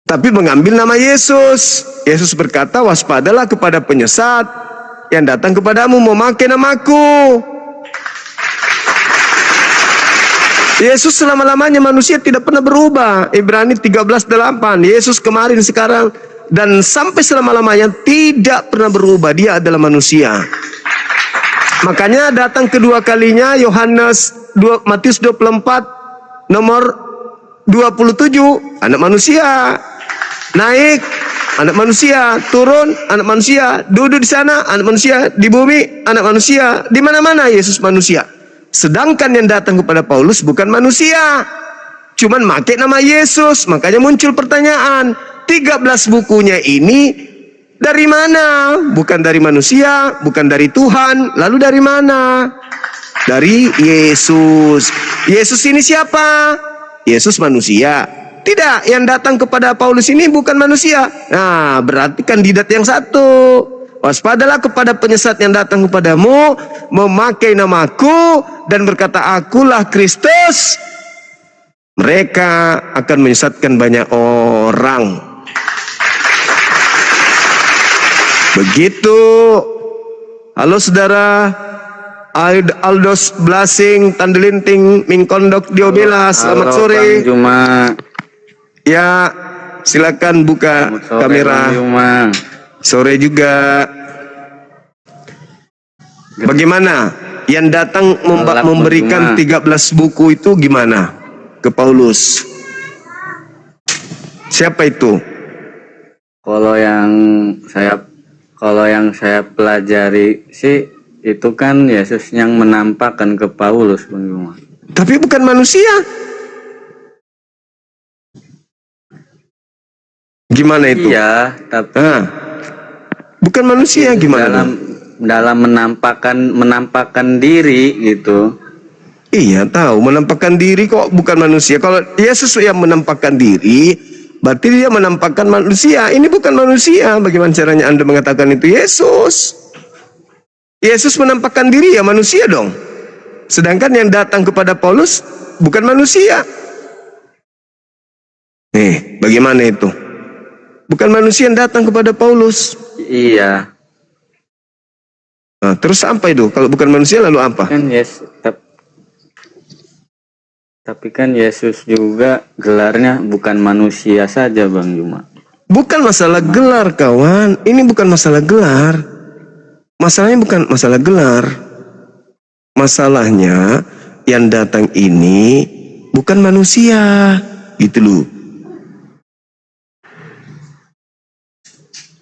tapi mengambil nama Yesus. Yesus berkata, "Waspadalah kepada penyesat yang datang kepadamu memakai namaku." Yesus selama-lamanya manusia, tidak pernah berubah. Ibrani 13:8. Yesus kemarin, sekarang, dan sampai selama-lamanya tidak pernah berubah. Dia adalah manusia. Makanya datang kedua kalinya Matius 24 nomor 27, anak manusia. Naik, anak manusia. Turun, anak manusia. Duduk di sana, anak manusia. Di bumi, anak manusia. Di mana-mana Yesus manusia. Sedangkan yang datang kepada Paulus bukan manusia, cuman pakai nama Yesus. Makanya muncul pertanyaan, 13 bukunya ini dari mana? Bukan dari manusia, bukan dari Tuhan. Lalu dari mana? Dari Yesus. Yesus ini siapa? Yesus manusia. Tidak, yang datang kepada Paulus ini bukan manusia. Nah, berarti kandidat yang satu. Waspadalah kepada penyesat yang datang kepadamu, memakai namaku dan berkata, "Akulah Kristus." Mereka akan menyesatkan banyak orang. Begitu. Halo saudara, Aldos Blasing Tandelinting Mingkondok Diobela, selamat sore. Bang Juma. Ya, silakan buka kamera. Sore juga. Bagaimana? Yang datang memberikan 13 buku itu gimana ke Paulus? Siapa itu? Kalau yang saya pelajari sih, itu kan Yesus yang menampakkan ke Paulus, Bang Juma. Tapi bukan manusia. Gimana itu? Iya, tapi bukan manusia, gimana? Dalam menampakkan diri gitu. Iya, tahu menampakkan diri kok bukan manusia. Kalau Yesus yang menampakkan diri, berarti dia menampakkan manusia. Ini bukan manusia. Bagaimana caranya Anda mengatakan itu Yesus? Yesus menampakkan diri, ya manusia dong. Sedangkan yang datang kepada Paulus bukan manusia. Nih, bagaimana itu? Bukan manusia yang datang kepada Paulus. Iya. Nah, terus apa itu? Kalau bukan manusia lalu apa? Kan tapi kan Yesus juga gelarnya bukan manusia saja, Bang Juma. Bukan masalah gelar, kawan. Ini bukan masalah gelar. Masalahnya bukan masalah gelar. Masalahnya yang datang ini bukan manusia. Gitu loh.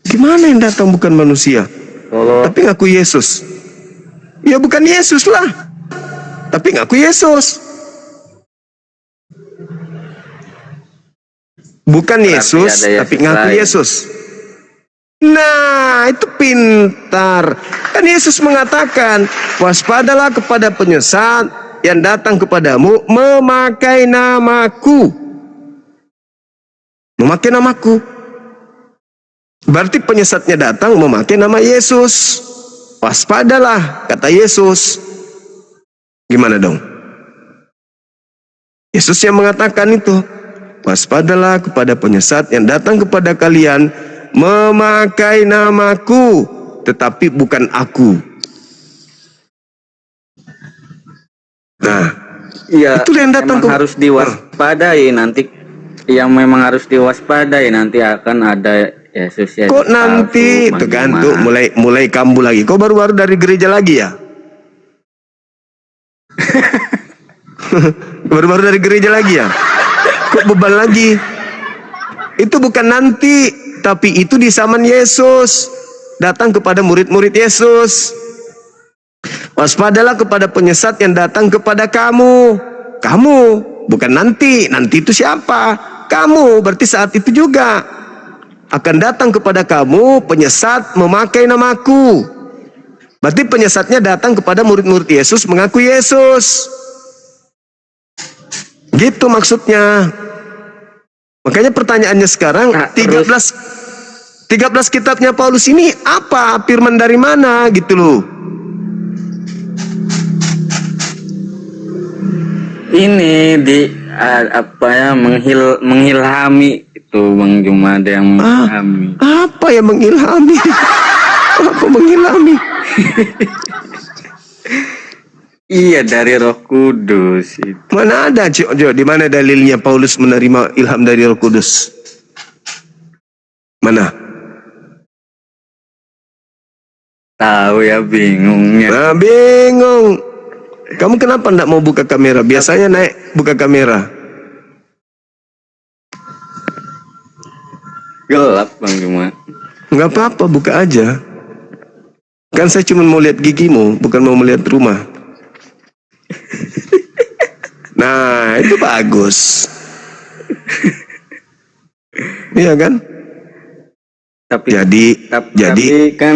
Gimana yang datang bukan manusia? Tapi ngaku Yesus. Ya bukan Yesus lah. Tapi ngaku Yesus. Bukan Yesus, tapi ngaku Yesus. Nah, itu pintar. Kan Yesus mengatakan, "Waspadalah kepada penyesat yang datang kepadamu memakai namaku." Memakai namaku. Berarti penyesatnya datang memakai nama Yesus. Waspadalah, kata Yesus. Gimana dong? Yesus yang mengatakan itu, waspadalah kepada penyesat yang datang kepada kalian memakai namaku, tetapi bukan aku. Nah, Ya, itu yang datang memang harus diwaspadai nanti. Yang memang harus diwaspadai nanti akan ada Yesus. Kok nanti itu kan tuh mulai kambuh lagi. Kok baru-baru dari gereja lagi ya? Baru-baru dari gereja lagi ya? Kok beban lagi? Itu bukan nanti, tapi itu di zaman Yesus. Datang kepada murid-murid Yesus. Waspadalah kepada penyesat yang datang kepada kamu. Kamu, bukan nanti. Nanti itu siapa? Kamu, berarti saat itu juga akan datang kepada kamu penyesat memakai namaku. Berarti penyesatnya datang kepada murid-murid Yesus mengaku Yesus. Gitu maksudnya. Makanya pertanyaannya sekarang, 13 kitabnya Paulus ini apa? Firman dari mana gitu loh. Ini menghilhami itu Bang Juma, ada yang menghilhami. Apa yang mengilhami? Apa mengilhami? Iya, dari Roh Kudus itu. Mana ada, Jo? Di mana dalilnya Paulus menerima ilham dari Roh Kudus? Mana? Tahu ya, bingungnya. Nah, bingung. Kamu kenapa enggak mau buka kamera? Biasanya naik buka kamera. Gelap Bang Juma. Enggak apa-apa, buka aja. Kan saya cuma mau lihat gigimu, bukan mau melihat rumah. Nah, itu bagus. Iya kan? Tapi kan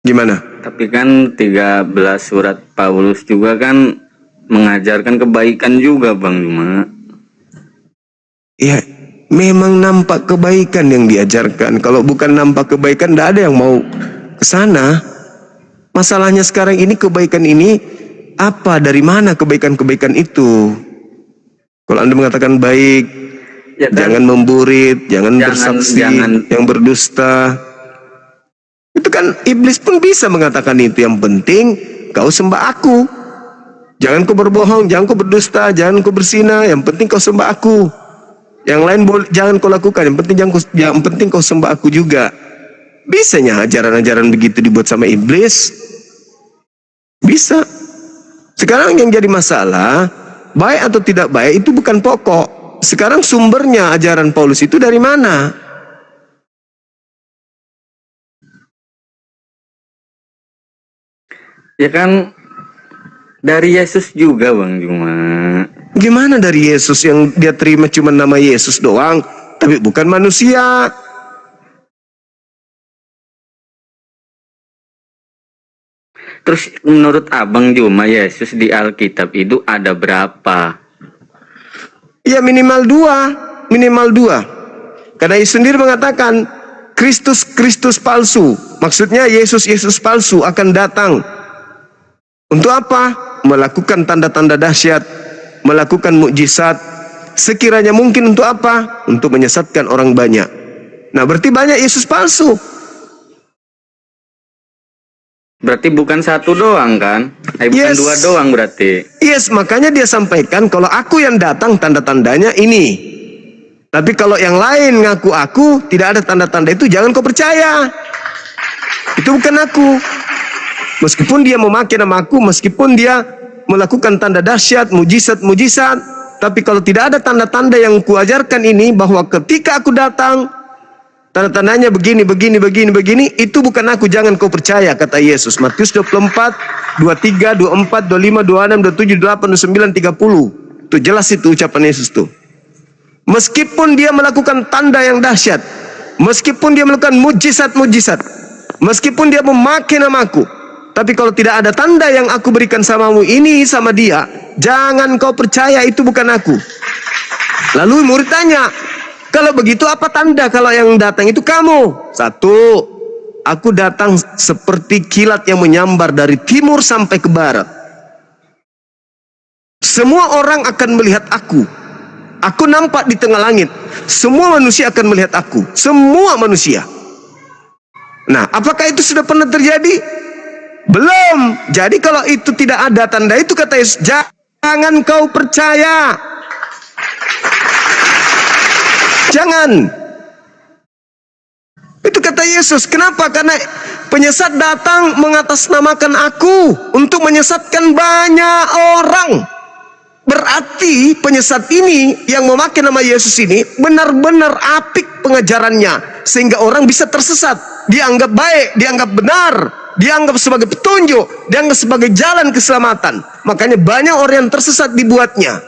gimana? Tapi kan 13 surat Paulus juga kan mengajarkan kebaikan juga Bang Juma. Iya, memang nampak kebaikan yang diajarkan. Kalau bukan nampak kebaikan, tidak ada yang mau ke sana. Masalahnya sekarang ini kebaikan ini apa? Dari mana kebaikan-kebaikan itu? Kalau Anda mengatakan baik, Ya, jangan memburit, jangan bersaksi, yang berdusta. Itu kan iblis pun bisa mengatakan itu. Yang penting kau sembah aku. Jangan kau berbohong, jangan kau berdusta, jangan kau berzina. Yang penting kau sembah aku. Yang lain jangan kau lakukan. Yang penting kau sembah aku juga. Bisanya ajaran-ajaran begitu dibuat sama iblis? Bisa. Sekarang yang jadi masalah, baik atau tidak baik itu bukan pokok. Sekarang sumbernya ajaran Paulus itu dari mana? Ya kan dari Yesus juga Bang Juma. Gimana dari Yesus yang dia terima cuma nama Yesus doang, tapi bukan manusia? Terus menurut Abang Juma, Yesus di Alkitab itu ada berapa? Ya minimal dua. Karena Yesus sendiri mengatakan Kristus palsu. Maksudnya Yesus palsu akan datang. Untuk apa? Melakukan tanda-tanda dahsyat, melakukan mukjizat. Sekiranya mungkin untuk apa? Untuk menyesatkan orang banyak. Nah, berarti banyak Yesus palsu. Berarti bukan satu doang kan? Bukan dua doang berarti. Yes, makanya dia sampaikan kalau aku yang datang tanda-tandanya ini. Tapi kalau yang lain ngaku aku tidak ada tanda-tanda itu, jangan kau percaya. Itu bukan aku. Meskipun dia memakai nama aku, meskipun dia melakukan tanda dahsyat, mujizat, tapi kalau tidak ada tanda-tanda yang kuajarkan ini, bahwa ketika aku datang tanda-tandanya begini, itu bukan aku, jangan kau percaya, kata Yesus. Matius 24, 23, 24, 25, 26, 27, 28, 29, 30. Itu jelas itu ucapan Yesus tuh. Meskipun dia melakukan tanda yang dahsyat, meskipun dia melakukan mujizat, meskipun dia memakai namaku, tapi kalau tidak ada tanda yang aku berikan samamu ini sama dia, jangan kau percaya, itu bukan aku. Lalu murid tanya, kalau begitu apa tanda kalau yang datang itu kamu? Satu, aku datang seperti kilat yang menyambar dari timur sampai ke barat. Semua orang akan melihat aku. Aku nampak di tengah langit. Semua manusia akan melihat aku. Semua manusia. Nah, apakah itu sudah pernah terjadi? Belum. Jadi kalau itu tidak ada tanda itu, kata Yesus, jangan kau percaya. Jangan. Itu kata Yesus. Kenapa? Karena penyesat datang mengatasnamakan aku untuk menyesatkan banyak orang. Berarti penyesat ini yang memakai nama Yesus ini benar-benar apik pengajarannya, sehingga orang bisa tersesat. Dianggap baik, dianggap benar, dianggap sebagai petunjuk, dianggap sebagai jalan keselamatan. Makanya banyak orang yang tersesat dibuatnya.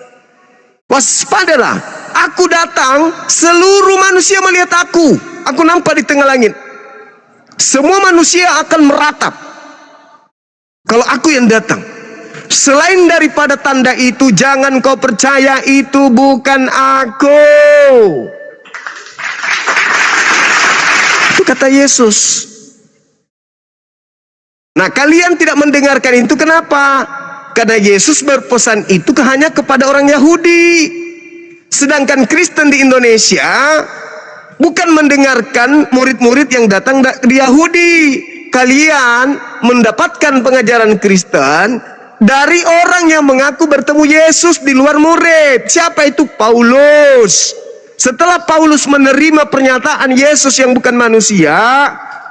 Waspadalah, aku datang, seluruh manusia melihat aku. Aku nampak di tengah langit. Semua manusia akan meratap kalau aku yang datang. Selain daripada tanda itu, jangan kau percaya, itu bukan aku. Itu kata Yesus. Nah, kalian tidak mendengarkan itu, kenapa? Karena Yesus berpesan itu hanya kepada orang Yahudi. Sedangkan Kristen di Indonesia bukan mendengarkan murid-murid yang datang dari Yahudi. Kalian mendapatkan pengajaran Kristen dari orang yang mengaku bertemu Yesus di luar murid. Siapa itu? Paulus. Setelah Paulus menerima pernyataan Yesus yang bukan manusia,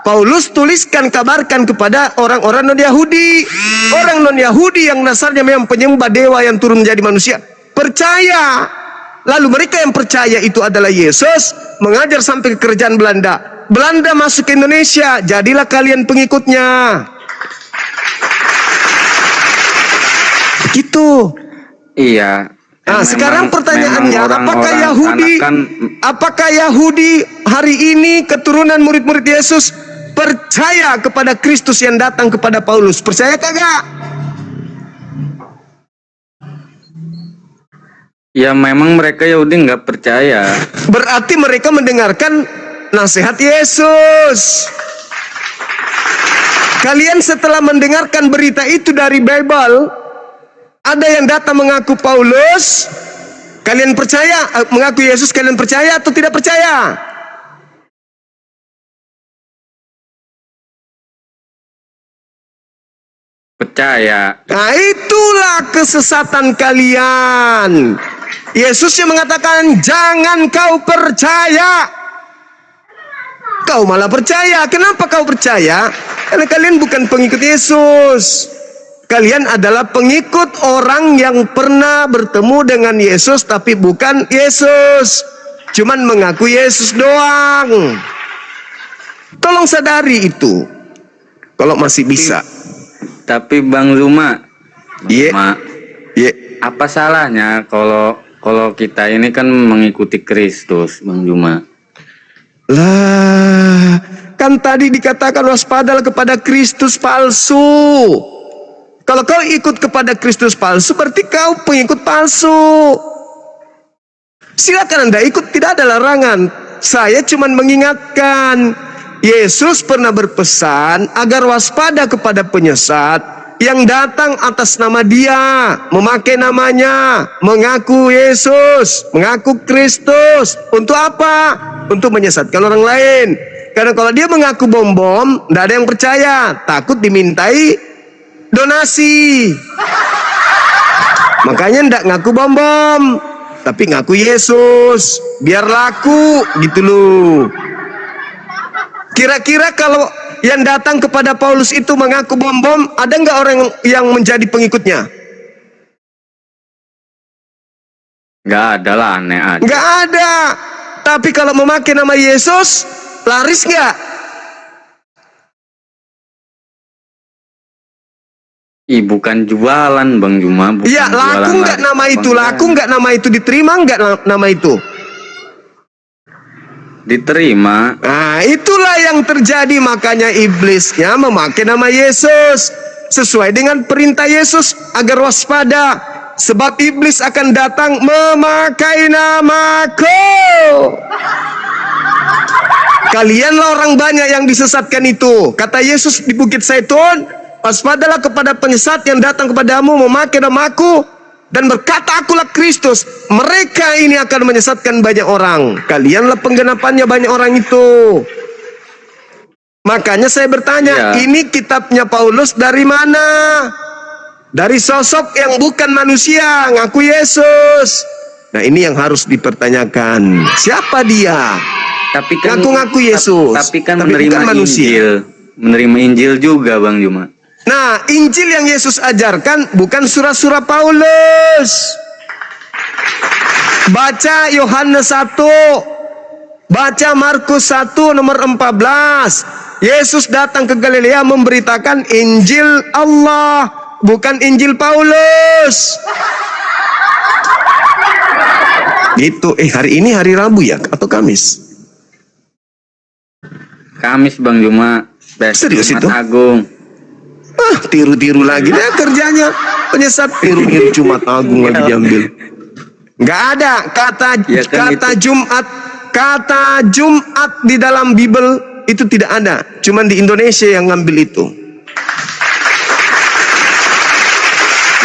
Paulus tuliskan, kabarkan kepada orang-orang non-Yahudi. Orang non-Yahudi yang dasarnya memang penyembah dewa yang turun menjadi manusia, percaya. Lalu mereka yang percaya itu adalah Yesus, mengajar sampai ke kerajaan Belanda. Belanda masuk ke Indonesia, jadilah kalian pengikutnya. Gitu. Iya. Nah, sekarang pertanyaannya, apakah Yahudi hari ini keturunan murid-murid Yesus percaya kepada Kristus yang datang kepada Paulus? Percaya kagak? Ya memang mereka Yahudi nggak percaya. Berarti mereka mendengarkan nasihat Yesus. Kalian setelah mendengarkan berita itu dari Bible, ada yang datang mengaku Paulus, kalian percaya? Mengaku Yesus, kalian percaya atau tidak percaya? Percaya. Nah, itulah kesesatan kalian. Yesus yang mengatakan jangan kau percaya. Kau malah percaya. Kenapa kau percaya? Karena kalian bukan pengikut Yesus. Kalian adalah pengikut orang yang pernah bertemu dengan Yesus tapi bukan Yesus. Cuman mengaku Yesus doang. Tolong sadari itu. Kalau masih bisa. Tapi Bang Zuma, Yeah. apa salahnya kalau kita ini kan mengikuti Kristus, Bang Zuma? Lah, kan tadi dikatakan waspadalah kepada Kristus palsu. Kalau kau ikut kepada Kristus palsu, berarti kau pengikut palsu. Silakan Anda ikut, tidak ada larangan. Saya cuma mengingatkan, Yesus pernah berpesan agar waspada kepada penyesat yang datang atas nama Dia, memakai namanya, mengaku Yesus, mengaku Kristus. Untuk apa? Untuk menyesatkan orang lain. Karena kalau dia mengaku bom-bom, tidak ada yang percaya, takut dimintai donasi. Makanya ndak ngaku bom-bom, tapi ngaku Yesus, biar laku gitu loh. Kira-kira kalau yang datang kepada Paulus itu mengaku bom-bom, ada nggak orang yang menjadi pengikutnya? Nggak ada lah, aneh aja. Nggak ada. Tapi kalau memakai nama Yesus, laris nggak? Bukan jualan Bang Zuma. Iya, laku nggak nama itu? Laku nggak nama itu? Diterima nggak nama itu? Diterima. Nah, itulah yang terjadi. Makanya iblisnya memakai nama Yesus sesuai dengan perintah Yesus agar waspada, sebab iblis akan datang memakai namaku. Kalianlah orang banyak yang disesatkan itu. Kata Yesus di Bukit Zaitun, waspadalah kepada penyesat yang datang kepadamu memakai namaku dan berkata akulah Kristus. Mereka ini akan menyesatkan banyak orang. Kalianlah penggenapannya banyak orang itu. Makanya saya bertanya, ini kitabnya Paulus dari mana? Dari sosok yang bukan manusia, ngaku Yesus. Nah, ini yang harus dipertanyakan. Siapa dia? Tapi kan Ngaku-ngaku Yesus. Tapi kan tapi menerima bukan manusia. Injil. Menerima Injil juga, Bang Juma. Nah, Injil yang Yesus ajarkan bukan surah-surah Paulus. Baca Yohanes 1. Baca Markus 1 nomor 14. Yesus datang ke Galilea memberitakan Injil Allah, bukan Injil Paulus. Gitu. Hari ini hari Rabu ya atau Kamis? Kamis, Bang Juma. Serius Jumat itu? Agung. Tiru-tiru lagi dia kerjanya. Penyesat tiru-tiru Jumat Agung lagi diambil. Nggak ada kata Ya kan kata Jumat, kata Jumat di dalam Bible itu tidak ada. Cuman di Indonesia yang ngambil itu.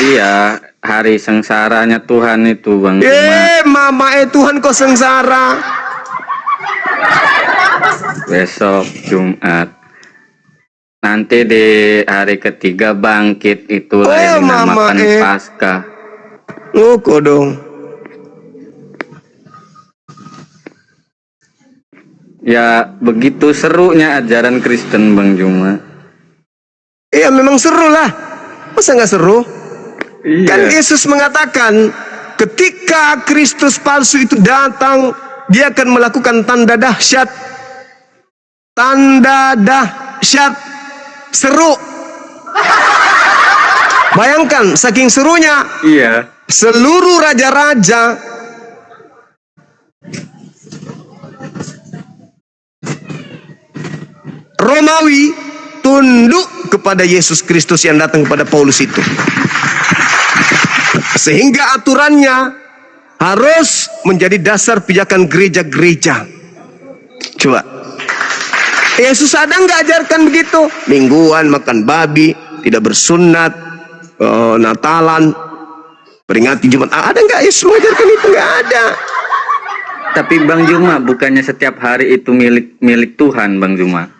Iya, hari sengsaranya Tuhan itu, Bang Juma. Mama Tuhan kok sengsara. Besok Jumat. Nanti di hari ketiga bangkit, itulah yang dinamakan Paskah. Oh, kodong. Ya, begitu serunya ajaran Kristen, Bang Juma. Iya, memang seru lah. Masa nggak seru? Iya. Kan Yesus mengatakan ketika Kristus palsu itu datang, dia akan melakukan tanda dahsyat. Tanda dahsyat. Seru. Bayangkan saking serunya. Iya. Seluruh raja-raja Romawi tunduk kepada Yesus Kristus yang datang kepada Paulus itu. Sehingga aturannya harus menjadi dasar pijakan gereja-gereja. Coba. Yesus ada nggak ajarkan begitu? Mingguan makan babi, tidak bersunat, Natalan, peringati Jumat. Ada nggak Yesus mengajarkan itu? Nggak ada. Tapi Bang Juma, bukannya setiap hari itu milik Tuhan, Bang Juma?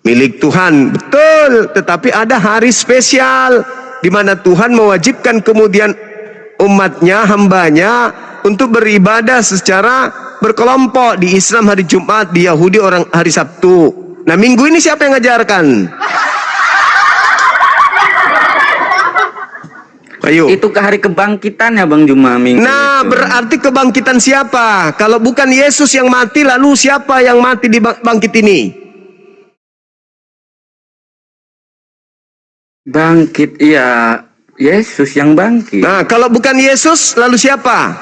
Milik Tuhan, betul. Tetapi ada hari spesial di mana Tuhan mewajibkan kemudian umatnya, hambanya untuk beribadah secara berkelompok. Di Islam hari Jumat, di Yahudi orang hari Sabtu. Nah, minggu ini siapa yang ngajarkan? Ayo. Itu ke hari kebangkitannya, Bang Juma, minggu Nah, itu. berarti kebangkitan siapa? Kalau bukan Yesus yang mati, lalu siapa yang mati di bangkit ini? Bangkit, iya. Yesus yang bangkit. Nah, kalau bukan Yesus, lalu siapa?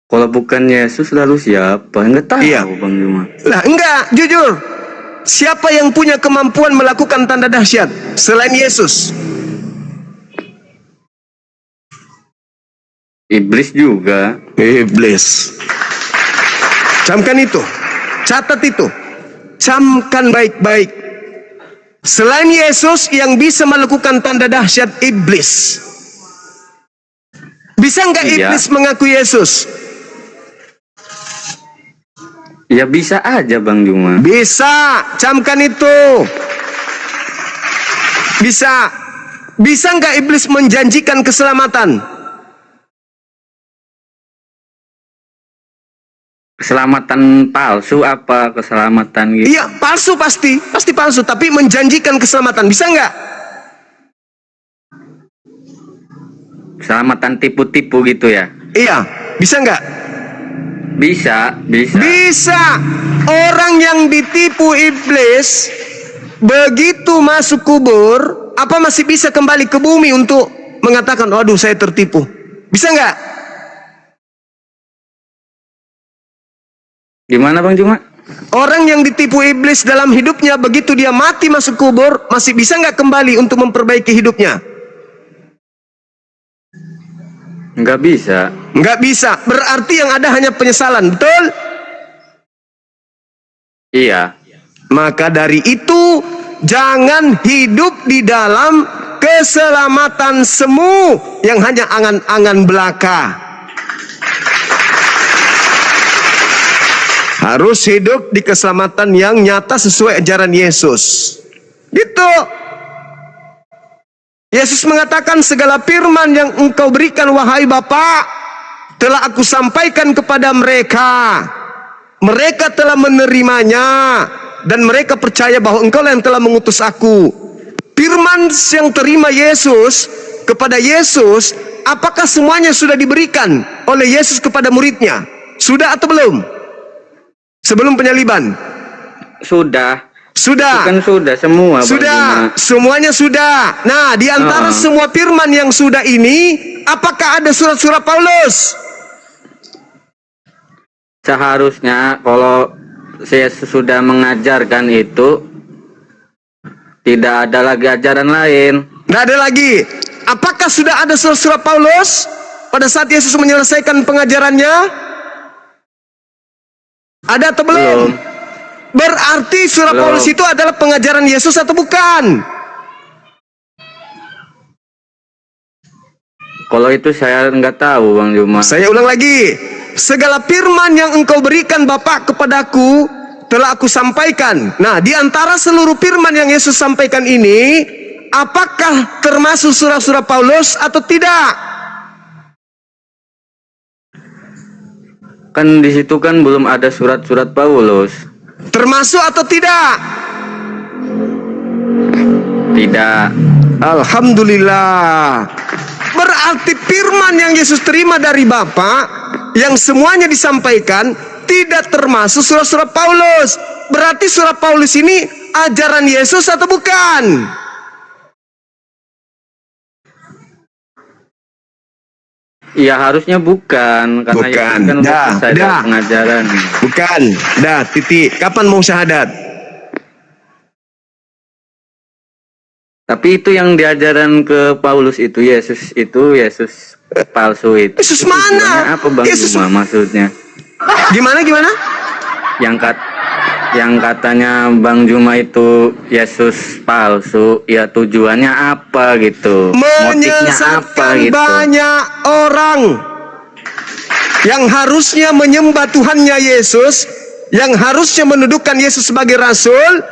Kalau bukan Yesus, lalu siapa? Enggak tahu, Iya. Bang Juma. Lah, enggak, jujur. Siapa yang punya kemampuan melakukan tanda dahsyat selain Yesus? Iblis juga. Iblis. Camkan itu. Catat itu. Camkan baik-baik. Selain Yesus yang bisa melakukan tanda dahsyat, iblis. Bisa nggak Iya. iblis mengaku Yesus? Ya bisa aja, Bang Juma. Bisa. Camkan itu. Bisa. Bisa nggak iblis menjanjikan keselamatan? Keselamatan palsu apa keselamatan gitu? Iya, palsu pasti palsu. Tapi menjanjikan keselamatan, bisa nggak? Keselamatan tipu-tipu gitu ya? Iya, bisa nggak? Bisa. Bisa. Orang yang ditipu iblis begitu masuk kubur, apa masih bisa kembali ke bumi untuk mengatakan, waduh saya tertipu? Bisa nggak? Gimana, Bang Juma? Orang yang ditipu iblis dalam hidupnya begitu dia mati masuk kubur, masih bisa nggak kembali untuk memperbaiki hidupnya? Nggak bisa. Nggak bisa. Berarti yang ada hanya penyesalan, betul? Iya. Maka dari itu jangan hidup di dalam keselamatan semu yang hanya angan-angan belaka. Harus hidup di keselamatan yang nyata sesuai ajaran Yesus. Gitu. Yesus mengatakan, segala firman yang engkau berikan wahai Bapa, telah aku sampaikan kepada mereka. Mereka telah menerimanya dan mereka percaya bahwa engkau yang telah mengutus aku. Firman yang terima Yesus kepada Yesus, apakah semuanya sudah diberikan oleh Yesus kepada muridnya? Sudah atau belum? Sebelum penyaliban? Sudah. Sudah. Bukan sudah semua. Sudah. Semuanya sudah. Nah, di antara semua firman yang sudah ini, apakah ada surat-surat Paulus? Seharusnya kalau saya sudah mengajarkan itu, tidak ada lagi ajaran lain. Tidak ada lagi. Apakah sudah ada surat-surat Paulus pada saat Yesus menyelesaikan pengajarannya? Ada atau belum? Berarti surat Paulus itu adalah pengajaran Yesus atau bukan? Kalau itu saya nggak tahu, Bang Juma. Saya ulang lagi. Segala firman yang engkau berikan Bapa kepadaku telah aku sampaikan. Nah, di antara seluruh firman yang Yesus sampaikan ini, apakah termasuk surat-surat Paulus atau tidak? Kan di situ kan belum ada surat-surat Paulus. Termasuk atau tidak? Tidak. Alhamdulillah. Berarti firman yang Yesus terima dari Bapa, yang semuanya disampaikan, tidak termasuk surat-surat Paulus. Berarti surat Paulus ini ajaran Yesus atau bukan? Ya harusnya bukan, karena bukan. Kan dah. Pengajaran. Bukan. Dah, titik. Kapan mau syahadat? Tapi itu yang diajaran ke Paulus itu Yesus palsu itu. Yesus mana? Apa Bang Yesus Juma maksudnya? Gimana? Yang katanya Bang Juma itu Yesus palsu, ya tujuannya apa gitu? Motifnya apa gitu? Banyak orang yang harusnya menyembah Tuhannya Yesus, yang harusnya mendudukan Yesus sebagai rasul,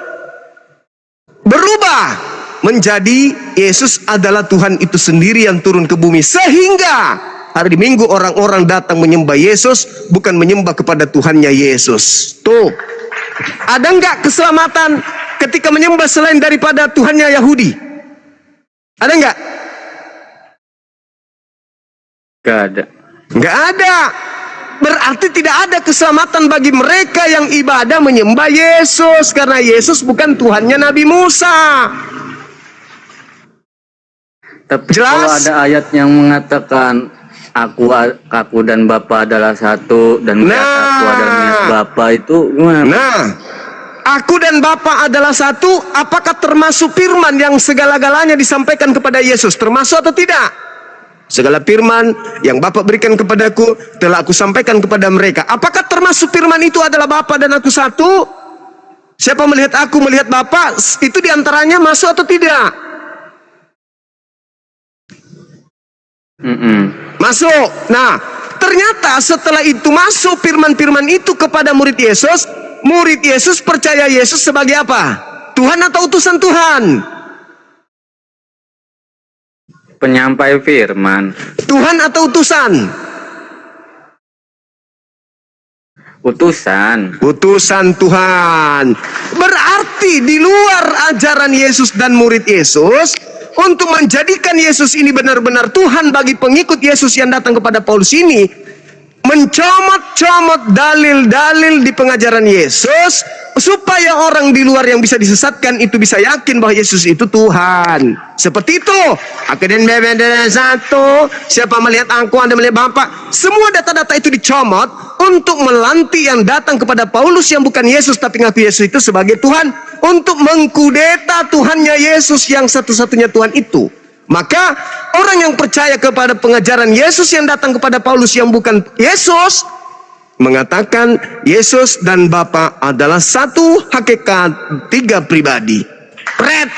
berubah menjadi Yesus adalah Tuhan itu sendiri yang turun ke bumi, sehingga hari Minggu orang-orang datang menyembah Yesus, bukan menyembah kepada Tuhannya Yesus. Tuh, ada enggak keselamatan ketika menyembah selain daripada Tuhannya Yahudi? Ada enggak? Enggak ada. Enggak ada. Berarti tidak ada keselamatan bagi mereka yang ibadah menyembah Yesus, karena Yesus bukan Tuhannya Nabi Musa. Tapi kalau ada ayat yang mengatakan aku dan Bapa adalah satu, dan aku adalah niat Bapa, itu gimana? Nah, aku dan Bapa adalah satu, apakah termasuk firman yang segala-galanya disampaikan kepada Yesus? Termasuk atau tidak? Segala firman yang Bapa berikan kepadaku telah aku sampaikan kepada mereka. Apakah termasuk firman itu adalah Bapa dan aku satu? Siapa melihat aku melihat Bapa, itu diantaranya masuk atau tidak? Masuk. Nah, ternyata setelah itu masuk firman-firman itu kepada murid Yesus percaya Yesus sebagai apa? Tuhan atau utusan Tuhan? Penyampai firman. Tuhan atau utusan? Utusan. Utusan Tuhan. Berarti di luar ajaran Yesus dan murid Yesus, untuk menjadikan Yesus ini benar-benar Tuhan bagi pengikut Yesus yang datang kepada Paulus ini, mencomot-comot dalil-dalil di pengajaran Yesus, supaya orang di luar yang bisa disesatkan itu bisa yakin bahwa Yesus itu Tuhan. Seperti itu. Aku dan Bapa adalah satu. Siapa melihat aku, Anda melihat Bapa. Semua data-data itu dicomot untuk melantik yang datang kepada Paulus yang bukan Yesus tapi ngaku Yesus itu sebagai Tuhan, untuk mengkudeta Tuhannya Yesus yang satu-satunya Tuhan itu. Maka orang yang percaya kepada pengajaran Yesus yang datang kepada Paulus yang bukan Yesus, mengatakan Yesus dan Bapa adalah satu hakikat, tiga pribadi. Pret.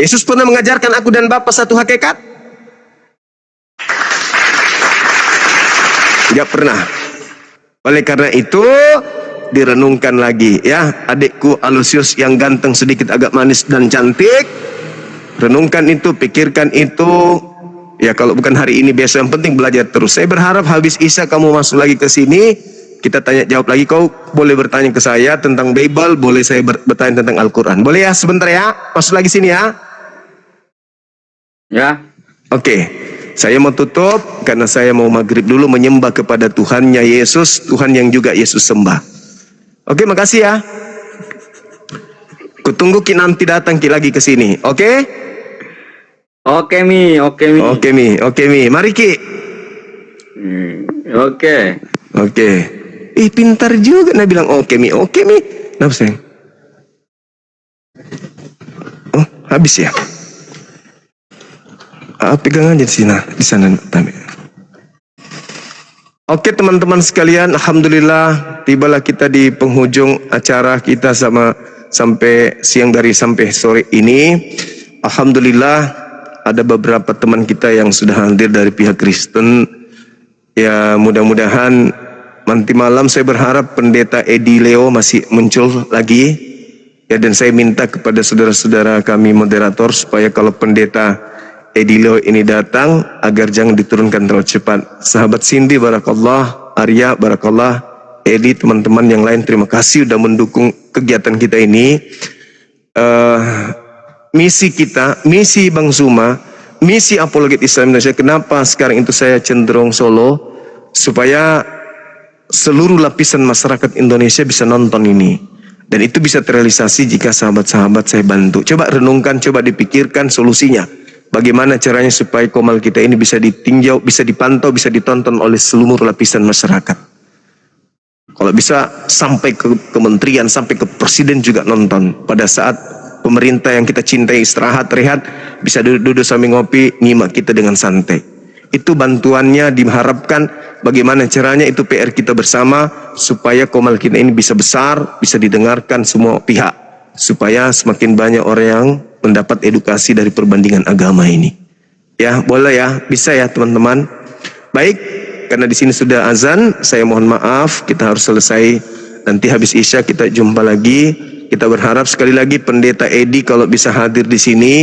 Yesus pernah mengajarkan aku dan Bapa satu hakikat? Tidak pernah. Oleh karena itu direnungkan lagi ya, adikku Alusius yang ganteng, sedikit agak manis dan cantik. Renungkan itu, pikirkan itu. Ya kalau bukan hari ini besok, yang penting belajar terus. Saya berharap habis Isya kamu masuk lagi ke sini, kita tanya jawab lagi. Kau boleh bertanya ke saya tentang Bible, boleh saya bertanya tentang Al-Quran. Boleh ya sebentar ya, masuk lagi sini ya. Ya. Oke, saya mau tutup karena saya mau maghrib dulu menyembah kepada Tuhannya Yesus, Tuhan yang juga Yesus sembah. Oke, makasih ya. Kutunggu Ki nanti datang Ki lagi ke sini. Oke? Oke Mi. Oke Mi. Mari Ki. Oke. Pintar juga nah bilang oke Mi. Kenapa sayang? Oh, habis ya? Pegang aja di sana. Oke teman-teman sekalian, alhamdulillah tibalah kita di penghujung acara kita sampai siang dari sampai sore ini. Alhamdulillah ada beberapa teman kita yang sudah hadir dari pihak Kristen. Ya mudah-mudahan nanti malam saya berharap Pendeta Edi Leo masih muncul lagi. Ya, dan saya minta kepada saudara-saudara kami moderator supaya kalau Pendeta Edi Leo ini datang agar jangan diturunkan terlalu cepat. Sahabat Cindy barakallah, Arya barakallah, Edi, teman-teman yang lain terima kasih sudah mendukung kegiatan kita ini. Misi kita, misi Bang Zuma, misi Apologet Islam Indonesia. Kenapa sekarang itu saya cenderung solo? Supaya seluruh lapisan masyarakat Indonesia bisa nonton ini. Dan itu bisa terrealisasi jika sahabat-sahabat saya bantu. Coba renungkan, coba dipikirkan solusinya. Bagaimana caranya supaya Komal kita ini bisa ditinjau, bisa dipantau, bisa ditonton oleh seluruh lapisan masyarakat. Kalau bisa sampai ke kementerian, sampai ke presiden juga nonton. Pada saat pemerintah yang kita cintai istirahat, rehat, bisa duduk sambil ngopi, nyimak kita dengan santai. Itu bantuannya diharapkan. Bagaimana caranya itu PR kita bersama supaya Komal kita ini bisa besar, bisa didengarkan semua pihak, supaya semakin banyak orang yang mendapat edukasi dari perbandingan agama ini. Ya, boleh ya, bisa ya teman-teman. Baik, karena di sini sudah azan, saya mohon maaf, kita harus selesai. Nanti habis Isya kita jumpa lagi. Kita berharap sekali lagi Pendeta Edi kalau bisa hadir di sini,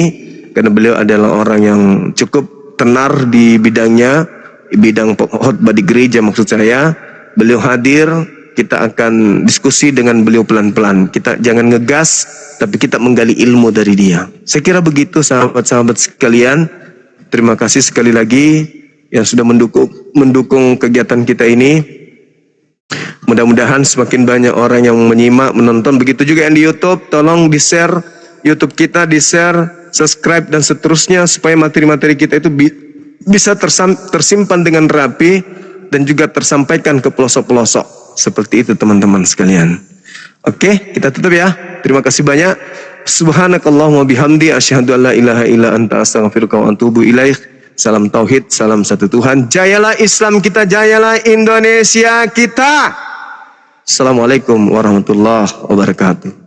karena beliau adalah orang yang cukup tenar di bidangnya, bidang khotbah di gereja maksud saya. Beliau hadir, kita akan diskusi dengan beliau pelan-pelan. Kita jangan ngegas, tapi kita menggali ilmu dari dia. Saya kira begitu sahabat-sahabat sekalian. Terima kasih sekali lagi yang sudah mendukung kegiatan kita ini. Mudah-mudahan semakin banyak orang yang menyimak, menonton. Begitu juga yang di YouTube, tolong di-share YouTube kita, di-share, subscribe dan seterusnya supaya materi-materi kita itu bisa tersimpan dengan rapi dan juga tersampaikan ke pelosok-pelosok. Seperti itu teman-teman sekalian. Oke, kita tutup ya. Terima kasih banyak. Subhanakallahumma bihamdi asyhadu an la ilaha illa anta astaghfiruka wa atubu ilaik. Salam tauhid, salam satu Tuhan. Jayalah Islam kita, jayalah Indonesia kita. Assalamualaikum warahmatullahi wabarakatuh.